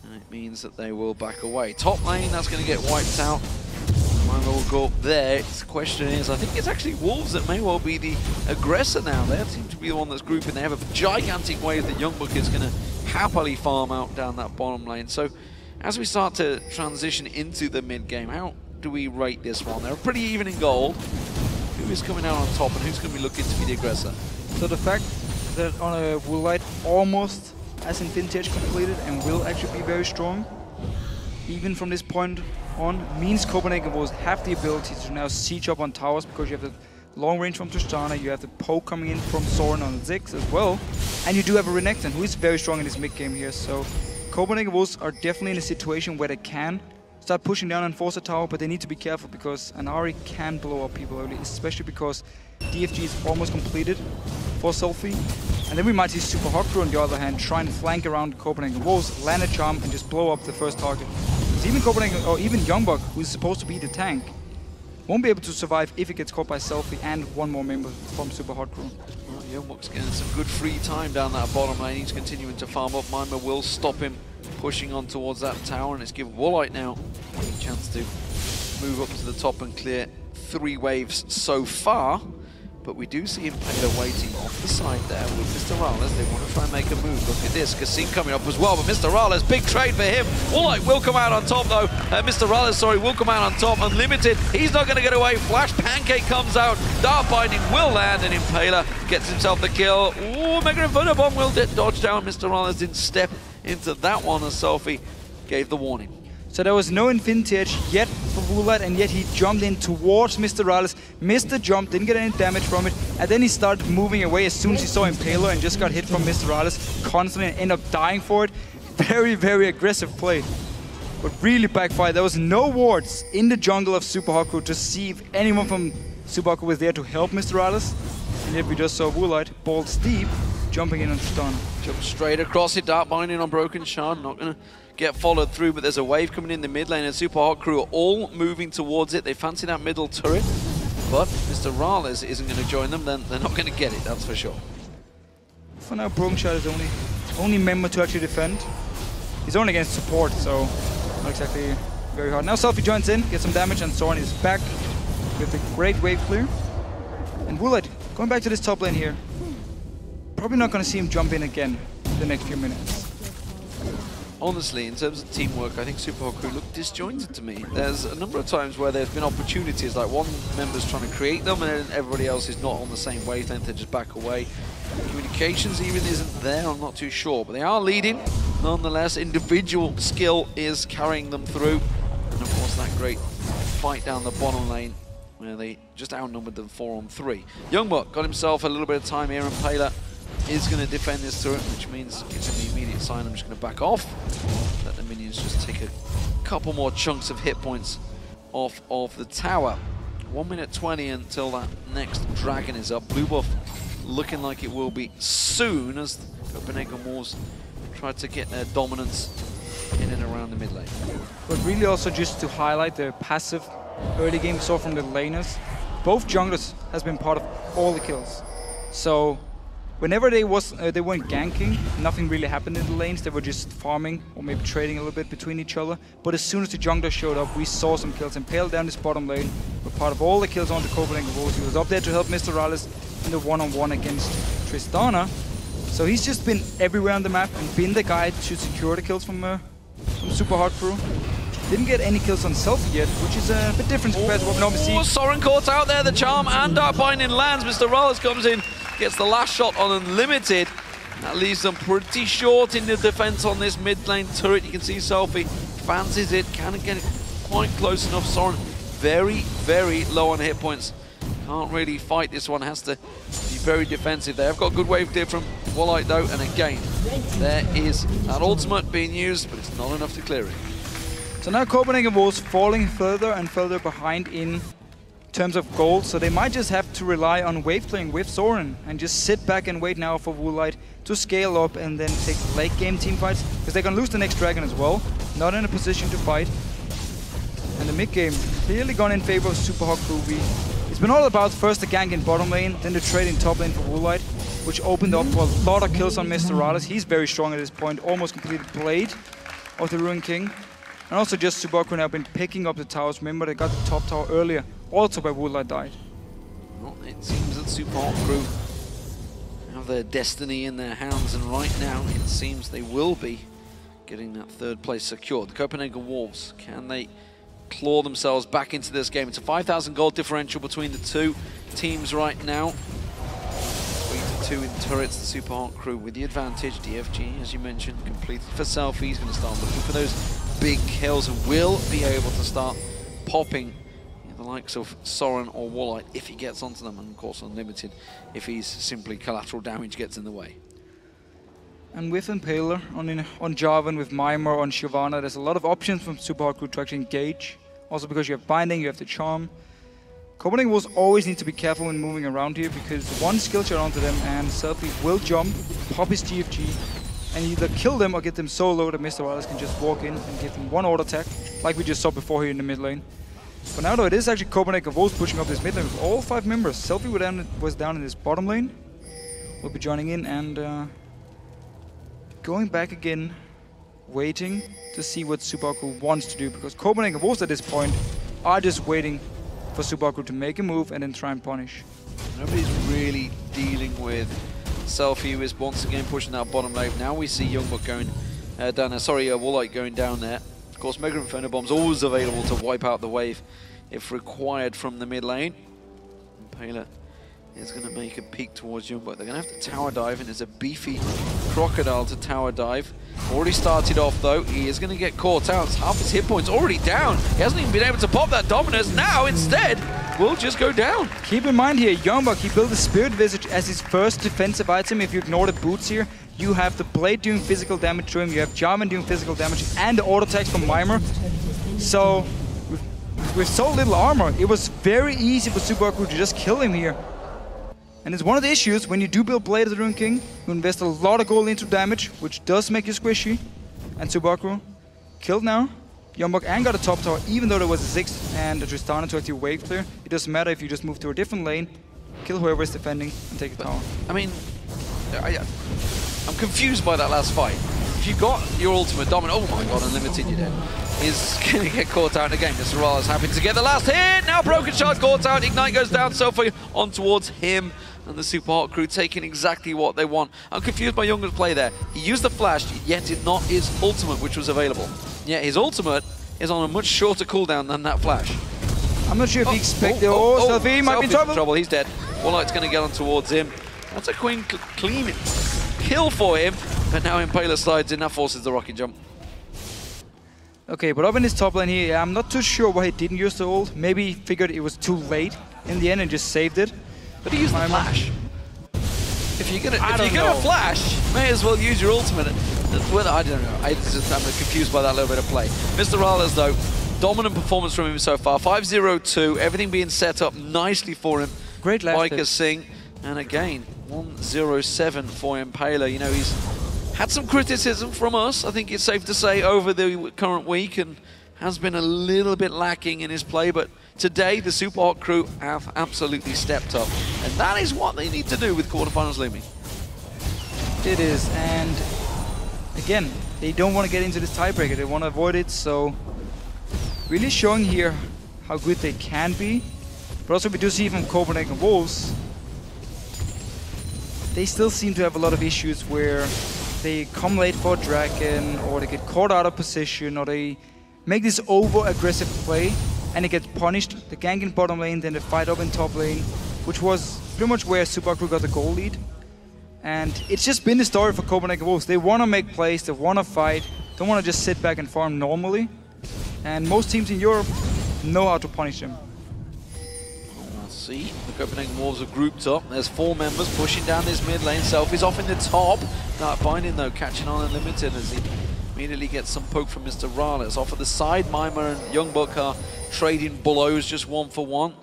And it means that they will back away. Top lane, that's going to get wiped out. Mimer will go up there. The question is, I think it's actually Wolves that may well be the aggressor now. They seem to be the one that's grouping. They have a gigantic wave that YoungBuck is going to happily farm out down that bottom lane. So as we start to transition into the mid game, how do we rate this one? They're pretty even in gold. Who is coming out on top and who's going to be looking to be the aggressor? So the fact that on a Woolite almost as in Vintage completed and will actually be very strong, even from this point on, means Copenhagen Wolves have the ability to now siege up on towers because you have the long range from Tristana, you have the poke coming in from Sorren on Ziggs as well, and you do have a Renekton, who is very strong in this mid game here, so Copenhagen Wolves are definitely in a situation where they can start pushing down and force a tower, but they need to be careful because an Ahri can blow up people early, especially because DFG is almost completed for Selfie. And then we might see Super Hawkcrew on the other hand try and flank around Copenhagen Wolves, land a charm and just blow up the first target. Because even Copenhagen, or even YoungBuck, who's supposed to be the tank, won't be able to survive if he gets caught by Selfie and one more member from Super Hawkcrew. Well, YoungBuck's getting some good free time down that bottom lane. He's continuing to farm up. Mimer will stop him pushing on towards that tower, and it's given Woolite now a chance to move up to the top and clear 3 waves so far. But we do see Impaler waiting off the side there with MrRalleZ. They want to try and make a move. Look at this, KaSing coming up as well, but MrRalleZ, big trade for him. Woolite will come out on top though. MrRalleZ, sorry, will come out on top. Unlimited, he's not going to get away. Flash Pancake comes out. Dart Binding will land, and Impaler gets himself the kill. Ooh, Mega Inferno Bomb will dodge down. MrRalleZ didn't step into that one as Selfie gave the warning. So there was no Infinity Edge yet for Woolite, and yet he jumped in towards MrRalleZ, missed the jump, didn't get any damage from it, and then he started moving away as soon as he saw Impaler and just got hit from MrRalleZ constantly and ended up dying for it. Very, very aggressive play, but really backfired. There was no wards in the jungle of Super Hawkcrew to see if anyone from Super Hawkcrew was there to help MrRalleZ, and yet we just saw Woolite, balls deep, jumping in on Tristana. Jump straight across it, Dart Binding on Brokenshard, not going to get followed through, but there's a wave coming in the mid lane and Super Hawkcrew are all moving towards it. They fancy that middle turret, but MrRalleZ isn't going to join them, then they're not going to get it, that's for sure. For now, Brokenshard is only member to actually defend. He's only against support, so not exactly very hard. Now Selfie joins in, gets some damage, and Sorren is back with a great wave clear. And Woolite going back to this top lane here. Probably not going to see him jump in again in the next few minutes. Honestly, in terms of teamwork, I think Super Hawkcrew look disjointed to me. There's a number of times where there's been opportunities, like one member's trying to create them and then everybody else is not on the same wavelength, they just back away. Communications even isn't there, I'm not too sure, but they are leading. Nonetheless, individual skill is carrying them through. And of course, that great fight down the bottom lane where they just outnumbered them 4-on-3. YoungBuck got himself a little bit of time here, and Impaler is going to defend this turret, which means gives him the immediate sign. I'm just going to back off. Let the minions just take a couple more chunks of hit points off of the tower. 1 minute 20 until that next dragon is up. Blue buff looking like it will be soon as the Copenhagen Wolves try to get their dominance in and around the mid lane. But really also just to highlight the passive early game we saw from the laners. Both junglers has been part of all the kills. So whenever they weren't ganking, nothing really happened in the lanes. They were just farming or maybe trading a little bit between each other. But as soon as the jungler showed up, we saw some kills. Impaler down this bottom lane were part of all the kills on the Copenhagen Wolves. He was up there to help MrRalleZ in the one-on-one against Tristana. So he's just been everywhere on the map and been the guy to secure the kills from Super Hawkcrew. Didn't get any kills on Selfie yet, which is a bit different compared to what we normally see. Sorren caught out there, the charm and Dart Binding lands. MrRalleZ comes in, gets the last shot on Unlimited. That leaves them pretty short in the defense on this mid lane turret. You can see Selfie fancies it, can't get it quite close enough. Sorren very, very low on hit points. Can't really fight this one, has to be very defensive. They have got good wave clear from Woolite though, and again, there is that ultimate being used, but it's not enough to clear it. So now Copenhagen Wolves falling further and further behind in terms of gold, so they might just have to rely on wave clearing with Sorren and just sit back and wait now for Woolite to scale up and then take late game team fights, because they're going to lose the next dragon as well, not in a position to fight. And the mid game clearly gone in favor of Super Hawkcrew. It's been all about first the gank in bottom lane, then the trade in top lane for Woolite, which opened up for a lot of kills on MrRalleZ. He's very strong at this point, almost completed Blade of the Ruined King. And also just Super Hawkcrew now been picking up the towers. Remember, they got the top tower earlier, also by Woolite died. Well, it seems that Super Hawkcrew have their destiny in their hands, and right now it seems they will be getting that third place secured. The Copenhagen Wolves, can they claw themselves back into this game? It's a 5,000 gold differential between the two teams right now. 3-2 in turrets, the Super Hawkcrew with the advantage. DFG, as you mentioned, completed for Selfie. He's going to start looking for those big kills and will be able to start popping the likes of Sorren or Woolite if he gets onto them, and of course unlimited if he's simply collateral damage gets in the way. And with Impaler on Jarvan, with Mimer, on Shyvana, there's a lot of options from Super Hard Crew to actually engage. Also because you have Binding, you have the Charm. Copenhagen will always need to be careful when moving around here, because one skill shot onto them and Selfie will jump, pop his GFG, and either kill them or get them so low that MrRalleZ can just walk in and give them one auto attack, like we just saw before here in the mid lane. For now though, it is actually Copenhagen Wolves pushing up this mid lane with all 5 members. Selfie was down in this bottom lane. Will be joining in and going back again, waiting to see what Super Crew wants to do, because Copenhagen Wolves at this point are just waiting for Super Crew to make a move and then try and punish. Nobody's really dealing with Selfie, who is once again pushing that bottom lane. Now we see YoungBuck going down there, Woolite going down there. Of course, Mega Inferno Bomb's always available to wipe out the wave if required from the mid lane. Impaler is going to make a peek towards YoungBuck. They're going to have to tower dive, and there's a beefy crocodile to tower dive. Already started off though, he is going to get caught out. Half his hit points already down. He hasn't even been able to pop that Dominus. Now instead, will just go down. Keep in mind here, YoungBuck, he built the Spirit Visage as his first defensive item. If you ignore the boots here, you have the Blade doing physical damage to him, you have Jarvan doing physical damage, and the auto attacks from Mimer. So, with so little armor, it was very easy for Super Crew to just kill him here. And it's one of the issues when you do build Blade of the Rune King, you invest a lot of gold into damage, which does make you squishy. And Super Crew killed now. YoungBuck and got a top tower, even though there was a Ziggs and a Tristana to actually wave clear. It doesn't matter if you just move to a different lane, kill whoever is defending, and take the tower. I mean, I'm confused by that last fight. If you got your ultimate dominant, oh my god, unlimited you did. Is going to get caught out again. MrRalleZ happy to get the last hit. Now Brokenshard caught out. Ignite goes down. Selfie on towards him. And the Super Hard Crew taking exactly what they want. I'm confused by YoungBuck's play there. He used the flash, yet it's not his ultimate, which was available. Yeah, his ultimate is on a much shorter cooldown than that flash. I'm not sure if he expected. Selfie might be in trouble. He's dead. Woolite's going to get on towards him. That's a clean kill for him. But now Impaler slides in. That forces the rocket jump. Okay, but up in his top lane here, I'm not too sure why he didn't use the ult. Maybe he figured it was too late in the end and just saved it. But he used the flash. If you're gonna flash, may as well use your ultimate. I don't know. I'm confused by that little bit of play. MrRalleZ though, dominant performance from him so far. 5-0-2, everything being set up nicely for him. Great last by KaSing, and again 1-0-7 for Impaler. You know, he's had some criticism from us, I think it's safe to say, over the current week, and has been a little bit lacking in his play, but today the Super Hard Crew have absolutely stepped up, and that is what they need to do with quarterfinals looming. It is, and again, they don't want to get into this tiebreaker, they want to avoid it, so really showing here how good they can be, but also we do see from Copenhagen Wolves, they still seem to have a lot of issues where they come late for a dragon, or they get caught out of position, or they make this over-aggressive play, and it gets punished. The gank in bottom lane, then the fight up in top lane, which was pretty much where Super Crew got the goal lead. And it's just been the story for Copenhagen Wolves. They want to make plays, they want to fight, don't want to just sit back and farm normally. And most teams in Europe know how to punish them. See, the Copenhagen Wolves are grouped up. There's 4 members pushing down this mid lane. Selfie's off in the top. That Binding though, catching on unlimited as he immediately gets some poke from MrRalleZ. Off at the side, Mimer and YoungBuck are trading blows just 1 for 1.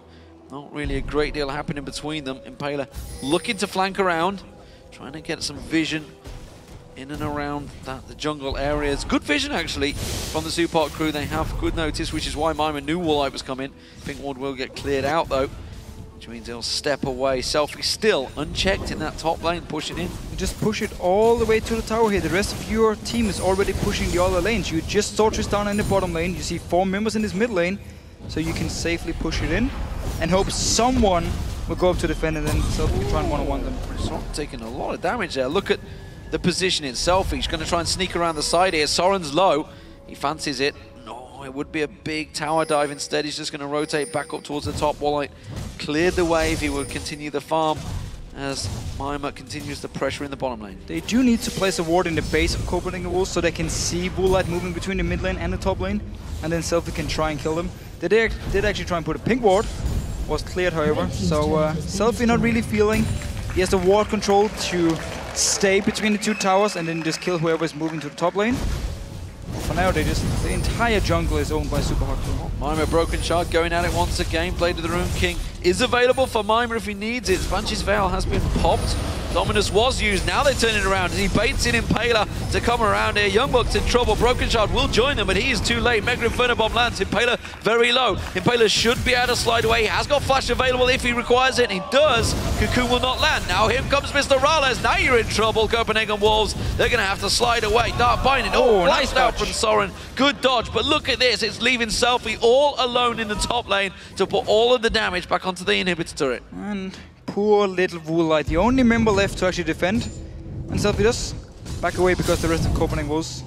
Not really a great deal happening between them. Impaler looking to flank around, trying to get some vision in and around the jungle areas. Good vision actually from the Super Hard Crew. They have good notice, which is why Mimer knew Woolite was coming. Pinkward will get cleared out though, which means he'll step away. Selfie still unchecked in that top lane, pushing in. You just push it all the way to the tower here. The rest of your team is already pushing the other lanes. You just saw Tristana in the bottom lane. You see 4 members in this mid lane, so you can safely push it in and hope someone will go up to defend, and then Selfie can try and one-on-one them. Sorren taking a lot of damage there. Look at the position in Selfie. He's going to try and sneak around the side here. Sorren's low. He fancies it. No, it would be a big tower dive. Instead, he's just going to rotate back up towards the top. Woolite cleared the wave. He will continue the farm as Mimer continues the pressure in the bottom lane. They do need to place a ward in the base of Copenhagen Wolves so they can see Woolite moving between the mid lane and the top lane, and then Selfie can try and kill them. They did actually try and put a pink ward. Was cleared, however. So Selfie not really feeling. He has the ward control to stay between the two towers and then just kill whoever is moving to the top lane. For now, the entire jungle is owned by SUPA Hardcore. Mimer Brokenshard going at it once again. Blade of the Rune King is available for Mimer if he needs it. Banshee Veil has been popped. Dominus was used. Now they turn it around as he baits in Impaler to come around here. YoungBuck's in trouble. Brokenshard will join them, but he is too late. Mega Inferno Bomb lands. Impaler very low. Impaler should be able to slide away. He has got flash available if he requires it. And he does. Cocoon will not land. Now here comes MrRalleZ. Now you're in trouble, Copenhagen Wolves. They're going to have to slide away. Dark Binding. Oh, nice out from Sorren. Good dodge, but look at this. It's leaving Selfie all alone in the top lane to put all of the damage back onto the inhibitor turret. And poor little Woolite, the only member left to actually defend. And Selfie does back away because the rest of Copenhagen Wolves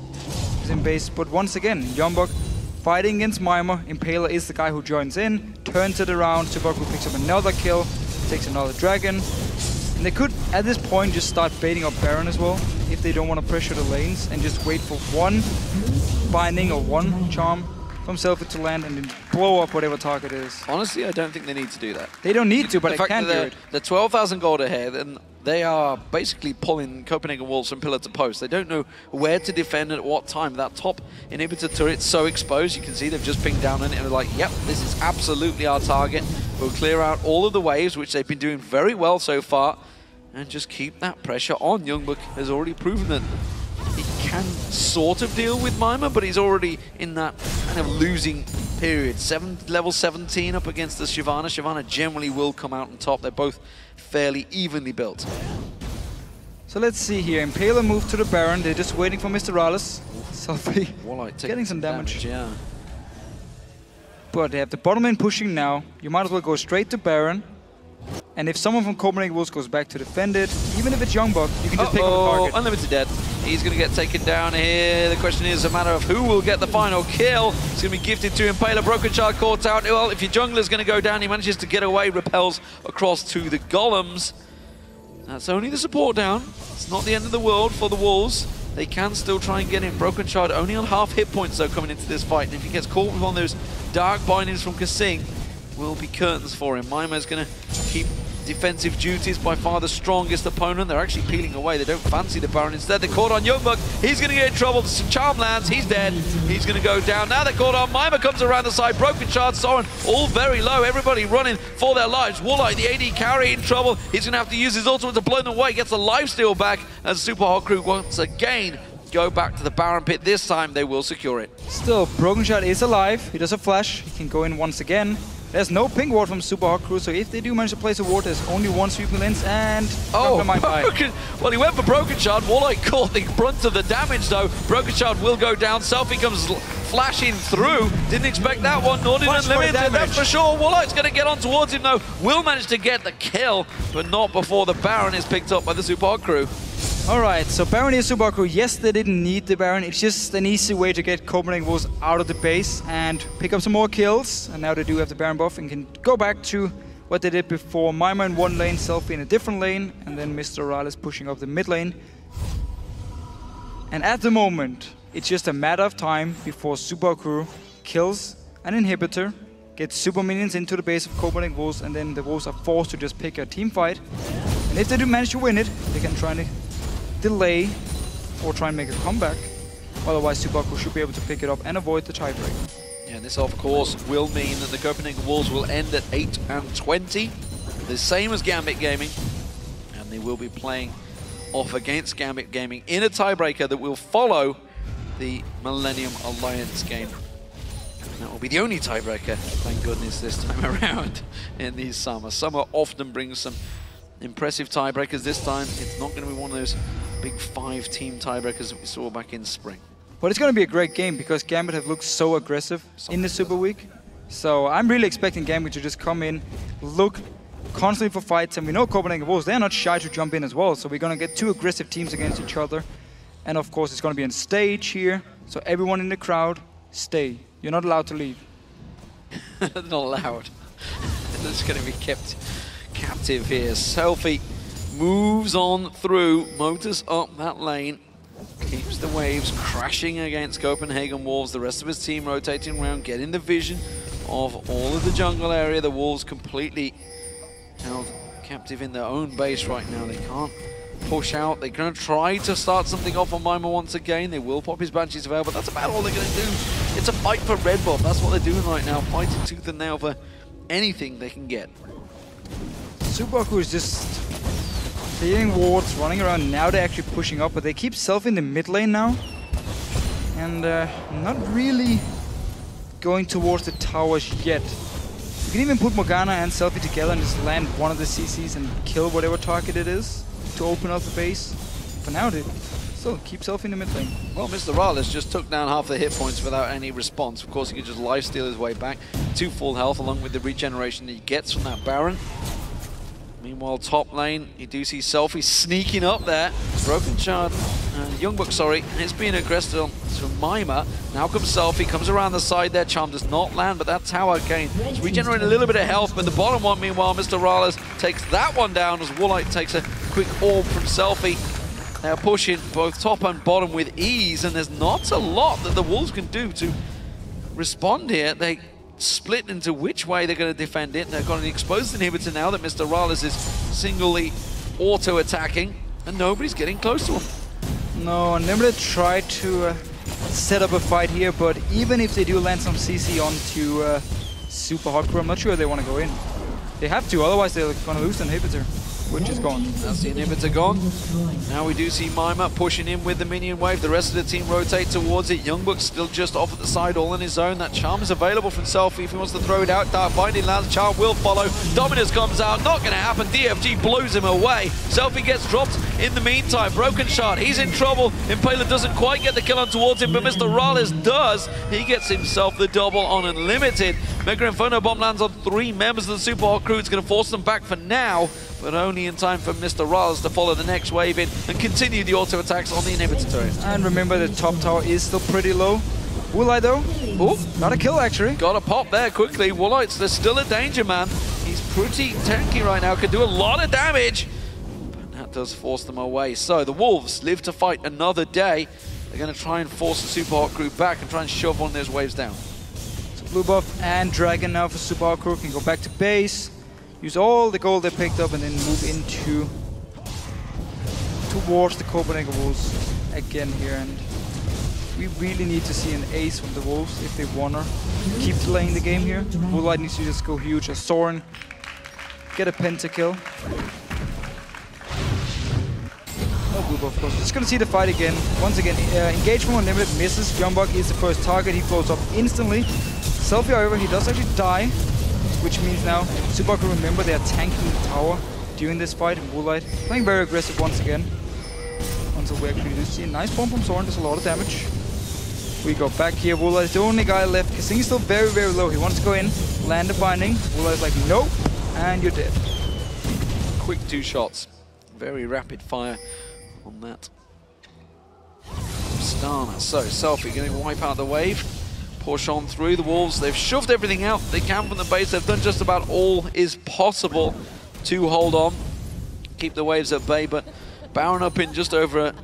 is in base. But once again, YoungBuck fighting against Mimer. Impaler is the guy who joins in, turns it around. SUPA picks up another kill, takes another dragon. And they could, at this point, just start baiting up Baron as well, if they don't want to pressure the lanes, and just wait for one binding or one charm from Selfie to land and then blow up whatever target is. Honestly, I don't think they need to do that. They don't need to, but they can do it. They're 12,000 gold ahead, and they are basically pulling Copenhagen Wolves from pillar to post. They don't know where to defend at what time. That top inhibitor turret's so exposed. You can see they've just pinged down on it and they're like, yep, this is absolutely our target. We'll clear out all of the waves, which they've been doing very well so far, and just keep that pressure on. YoungBuck has already proven that he can sort of deal with Mimer, but he's already in that kind of losing period. Level 17 up against the Shyvana. Shyvana generally will come out on top. They're both fairly evenly built. So let's see here. Impaler moved to the Baron. They're just waiting for MrRalleZ. Selfie getting some damage. Yeah. But they have the bottom lane pushing now. You might as well go straight to Baron. And if someone from Copenhagen Wolves goes back to defend it, even if it's YoungBuck, you can just pick up the target. Unlimited dead. He's going to get taken down here. The question is a matter of who will get the final kill. It's going to be gifted to Impaler. Brokenshard caught out. Well, if your jungler's going to go down, he manages to get away, repels across to the golems. That's only the support down. It's not the end of the world for the Wolves. They can still try and get in. Brokenshard only on half hit points though coming into this fight. And if he gets caught with one of those dark bindings from KaSing, will be curtains for him. Mimer's going to keep defensive duties, by far the strongest opponent. They're actually peeling away. They don't fancy the Baron. Instead, they're caught on YoungBuck. He's going to get in trouble. Some charm lands. He's dead. He's going to go down. Now they're caught on. Mimer comes around the side. Brokenshard, Sorren, all very low. Everybody running for their lives. Woolite, the AD carry, in trouble. He's going to have to use his ultimate to blow them away. Gets the lifesteal back as SUPA Hardcore once again go back to the Baron pit. This time, they will secure it. Still, Brokenshard is alive. He does a flash. He can go in once again. There's no ping ward from SUPA Hardcore, so if they do manage to place a ward, there's only one sweeping lens, and well, he went for Brokenshard. Woolite caught the brunt of the damage, though. Brokenshard will go down. Selfie comes flashing through. Didn't expect that one, nor did Unlimited. That's for sure. Woolite's going to get on towards him, though. Will manage to get the kill, but not before the Baron is picked up by the SUPA Hardcore. Alright, so Baron is SUPA Hardcore. Yes, they didn't need the Baron. It's just an easy way to get Copenhagen Wolves out of the base and pick up some more kills. And now they do have the Baron buff and can go back to what they did before. Mimer in one lane, Selfie in a different lane, and then MrRalleZ pushing up the mid lane. And at the moment, it's just a matter of time before SUPA Hardcore kills an inhibitor, gets super minions into the base of Copenhagen Wolves, and then the Wolves are forced to just pick a team fight. And if they do manage to win it, they can try to delay or try and make a comeback. Otherwise, SUPA Hardcore should be able to pick it up and avoid the tiebreak. Yeah, this of course will mean that the Copenhagen Wolves will end at 8-20, the same as Gambit Gaming, and they will be playing off against Gambit Gaming in a tiebreaker that will follow the Millennium Alliance game. That will be the only tiebreaker, thank goodness, this time around in these summers. Summer often brings some impressive tiebreakers. This time, it's not going to be one of those big 5-team tiebreakers that we saw back in spring. But it's going to be a great game because Gambit have looked so aggressive in the Super Week. So I'm really expecting Gambit to just come in, look constantly for fights, and we know Copenhagen Wolves, they're not shy to jump in as well. So we're going to get two aggressive teams against each other. And of course, it's going to be on stage here. So everyone in the crowd, stay. You're not allowed to leave. Not allowed. It's going to be kept captive here. Selfie moves on through, motors up that lane, keeps the waves crashing against Copenhagen Wolves. The rest of his team rotating around, getting the vision of all of the jungle area. The Wolves completely held captive in their own base right now. They can't push out. They're going to try to start something off on Mimer once again. They will pop his Banshee's Veil, but that's about all they're going to do. It's a fight for red buff. That's what they're doing right now, fighting tooth and nail for anything they can get. SUPA is just clearing wards, running around. Now they're actually pushing up, but they keep Selfie in the mid lane now. And not really going towards the towers yet. You can even put Morgana and Selfie together and just land one of the CCs and kill whatever target it is to open up the base. For now, they still keep Selfie in the mid lane. Well, MrRalleZ just took down half the hit points without any response. Of course, he could just lifesteal his way back to full health, along with the regeneration that he gets from that Baron. Meanwhile, top lane, you do see Selfie sneaking up there. Brokenshard, YoungBuck, sorry, is being aggressive to Mimer. Now comes Selfie, comes around the side there. Charm does not land, but that tower again is regenerating a little bit of health. But the bottom one, meanwhile, MrRalleZ takes that one down as Woolite takes a quick orb from Selfie. They're pushing both top and bottom with ease, and there's not a lot that the Wolves can do to respond here. They split into which way they're going to defend it. They've got an exposed inhibitor now that MrRalleZ is singly auto-attacking, and nobody's getting close to him. No, Nimble tried to set up a fight here, but even if they do land some CC onto SUPA hardcore, I'm not sure they want to go in. They have to, otherwise they're going to lose the inhibitor, which is gone. That's the inhibitor gone. Now we do see Mimer pushing in with the minion wave. The rest of the team rotate towards it. YoungBuck still just off at the side, all on his own. That Charm is available from Selfie if he wants to throw it out. Dark Binding lands, Charm will follow. Dominus comes out, not going to happen. DFG blows him away. Selfie gets dropped in the meantime. Brokenshard, he's in trouble. Impaler doesn't quite get the kill on towards him, but MrRalleZ does. He gets himself the double on Unlimited. Mega Inferno Bomb lands on 3 members of the SUPA Hot crew. It's going to force them back for now, but only in time for MrRalleZ to follow the next wave in and continue the auto attacks on the inhibitor turret. And remember, the top tower is still pretty low. Woolite though, got a kill actually. Got a pop there quickly. Woolite's, there's still a danger man. He's pretty tanky right now, could do a lot of damage, but that does force them away. So the Wolves live to fight another day. They're going to try and force the SUPA Hot crew back and try and shove one of those waves down. So blue buff and dragon now for SUPA Hot crew, can go back to base. Use all the gold they picked up and then move into towards the Copenhagen Wolves again here. And we really need to see an ace from the Wolves if they want to keep delaying the game here. Woolite needs to just go huge as Sorren get a pentakill. No blue buff, of course. Just gonna see the fight again. Once again, engage from Unlimited misses. YoungBuck is the first target. He blows up instantly. Selfie, however, he does actually die, which means now SUPA can remember they are tanking the tower during this fight. And Woolite playing very aggressive once again until we actually do see a nice bomb from Sorren. Does a lot of damage. We go back here. Woolite is the only guy left. KaSing is still very, very low. He wants to go in, land the binding. Woolite is like, nope, and you're dead. Quick 2 shots. Very rapid fire on that Tristana. So Selfie going to wipe out the wave. Push on through. The Wolves, they've shoved everything out they can from the base. They've done just about all is possible to hold on, keep the waves at bay, but Baron up in just over a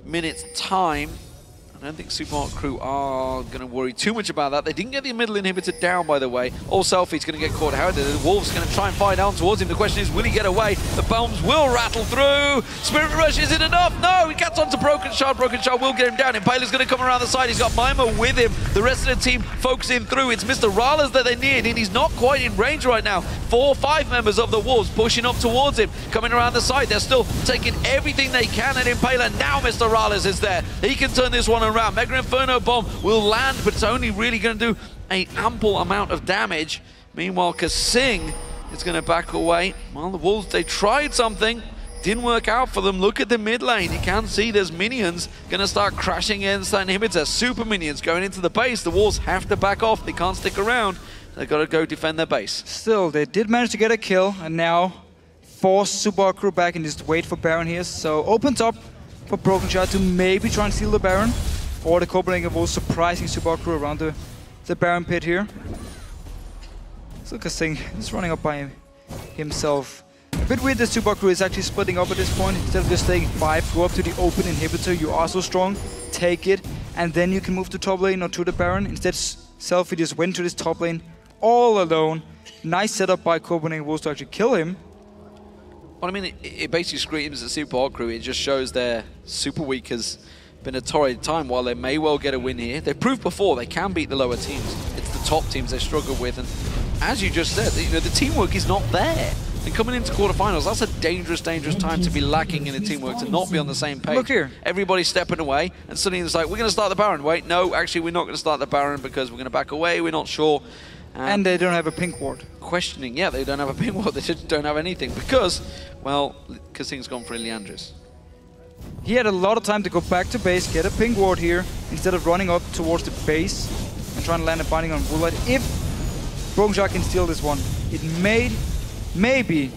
minute's time. I don't think SUPA Hot crew are going to worry too much about that. They didn't get the middle inhibitor down, by the way. All Selfie's going to get caught. However, the Wolves going to try and fire down towards him. The question is, will he get away? The bombs will rattle through. Spirit Rush, is it enough? No, he gets onto Brokenshard. Brokenshard will get him down. Impaler's going to come around the side. He's got Mimer with him. The rest of the team focusing through. It's MrRalleZ that they need, and he's not quite in range right now. 4 or 5 members of the Wolves pushing up towards him, coming around the side. They're still taking everything they can at Impaler. Now MrRalleZ is there. He can turn this one around. Mega Inferno Bomb will land, but it's only really going to do an ample amount of damage. Meanwhile, KaSing is going to back away. Well, the Wolves, they tried something. Didn't work out for them. Look at the mid lane. You can see there's minions going to start crashing against that inhibitor. Super minions going into the base. The Wolves have to back off. They can't stick around. They've got to go defend their base. Still, they did manage to get a kill, and now force SUPA Hot crew back and just wait for Baron here. So opens up for Brokenshard to maybe try and steal the Baron. Or the Copenhagen Wolves surprising SUPA Hot crew around the Baron pit here. So KaSing is running up by himself. A bit weird that SUPA Hot crew is actually splitting up at this point. Instead of just staying 5, go up to the open inhibitor. You are so strong, take it, and then you can move to top lane or to the Baron. Instead, Selfie just went to this top lane, all alone. Nice setup by Copenhagen Wolves to actually kill him. Well, I mean, it basically screams at Super Hot Crew. It just shows their Super Week has been a torrid time. While they may well get a win here, they've proved before they can beat the lower teams. It's the top teams they struggle with, and as you just said, you know, the teamwork is not there. And coming into quarterfinals, that's a dangerous, dangerous time to be lacking in the teamwork, to not be on the same page. Look here. Everybody's stepping away, and suddenly it's like, we're going to start the Baron. Wait, no, actually, we're not going to start the Baron because we're going to back away. We're not sure. And they don't have a pink ward. Questioning, yeah, they don't have a pink ward. They just don't have anything because, well, KaSing's gone for Leandris. He had a lot of time to go back to base, get a pink ward here, instead of running up towards the base and trying to land a binding on Woolite. If Brokenshard can steal this one, it maybe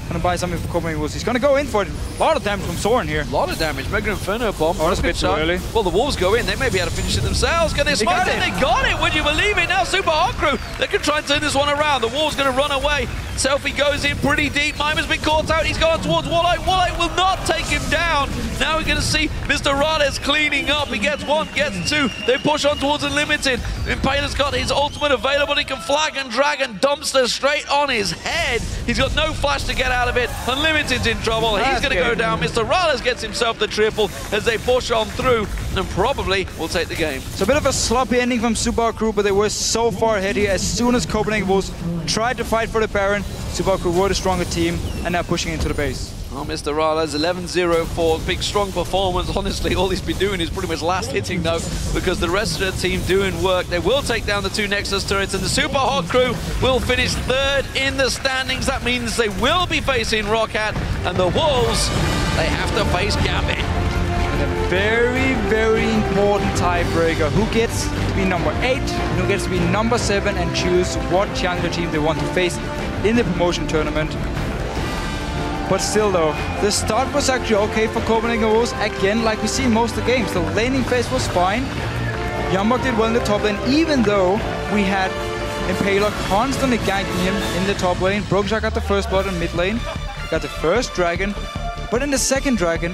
gonna buy something for Copenhagen Wolves. He's gonna go in for it. A lot of damage from Sorren here. A lot of damage. Mega Inferno bomb. Oh, that's a bit too early. Well, the Wolves go in. They may be able to finish it themselves. Can they smoke it? They got it. Would you believe it? Now Super Hot Crew. They can try and turn this one around. The Wolves gonna run away. Selfie goes in pretty deep. Mimer's been caught out. He's gone towards Woolite. Woolite will not take him down. Now we're gonna see MrRalleZ cleaning up. He gets one, gets two. They push on towards Unlimited. Impaler's got his ultimate available. He can flag and drag and dumpster straight on his head. He's got no flash to get out of it. Unlimited's in trouble. He's going to go down. MrRalleZ gets himself the triple as they push on through and probably will take the game. So a bit of a sloppy ending from Super Hot Crew, but they were so far ahead here. As soon as Copenhagen Wolves tried to fight for the Baron, Super Hot Crew were the stronger team and now pushing into the base. Oh, MrRalleZ 11-0-4, big strong performance. Honestly, all he's been doing is pretty much last hitting though, because the rest of the team doing work. They will take down the two Nexus turrets, and the Super Hot Crew will finish third in the standings. That means they will be facing Roccat, and the Wolves, they have to face Gambit. And a very, very important tiebreaker. Who gets to be number 8, and who gets to be number 7, and choose what challenger team they want to face in the promotion tournament. But still though, the start was actually okay for Copenhagen Wolves. Again, like we see in most of the games, the laning phase was fine. YoungBuck did well in the top lane, even though we had Impaler constantly ganking him in the top lane. Brokenshard got the first blood in mid lane, got the first dragon. But in the second dragon,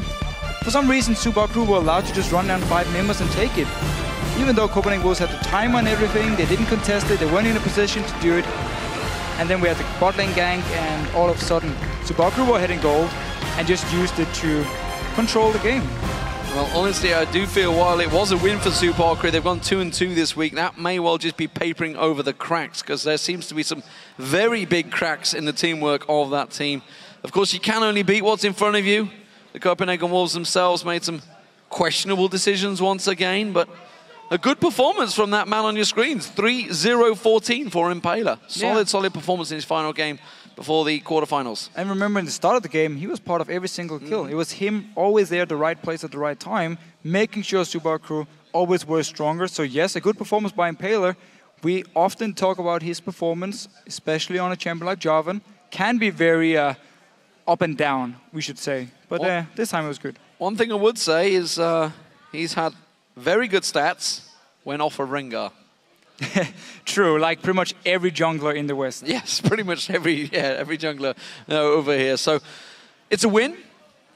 for some reason Super Hot Crew were allowed to just run down 5 Mimers and take it. Even though Copenhagen Wolves had the time on everything, they didn't contest it, they weren't in a position to do it. And then we had the bot lane gank, and all of a sudden Super Hot Crew were hitting gold and just used it to control the game. Well, honestly, I do feel while it was a win for Super Hot Crew, they've gone 2-2 this week. That may well just be papering over the cracks, because there seems to be some very big cracks in the teamwork of that team. Of course, you can only beat what's in front of you. The Copenhagen Wolves themselves made some questionable decisions once again, but a good performance from that man on your screens. 3-0-14 for Impaler. Solid performance in his final game before the quarterfinals. And remember, in the start of the game, he was part of every single kill. It was him always there at the right place at the right time, making sure Super Hot Crew always were stronger. So yes, a good performance by Impaler. We often talk about his performance, especially on a champion like Jarvan. Can be very up and down, we should say. But this time it was good. One thing I would say is he's had very good stats when off a Rengar. True, like pretty much every jungler in the West. Yes, pretty much every jungler over here. So it's a win.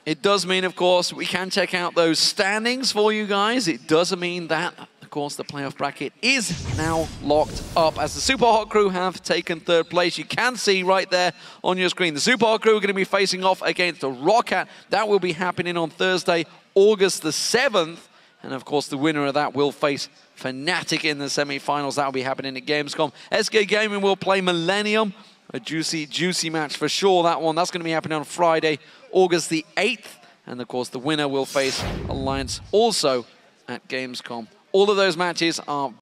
It does mean, of course, we can check out those standings for you guys. It does mean that, of course, the playoff bracket is now locked up as the Super Hot Crew have taken third place. You can see right there on your screen, the Super Hot Crew are going to be facing off against the Roccat. That will be happening on Thursday, August the 7th. And of course, the winner of that will face Fnatic in the semi-finals. That will be happening at Gamescom. SK Gaming will play Millennium. A juicy, juicy match for sure, that one. That's going to be happening on Friday, August the 8th. And of course, the winner will face Alliance also at Gamescom. All of those matches are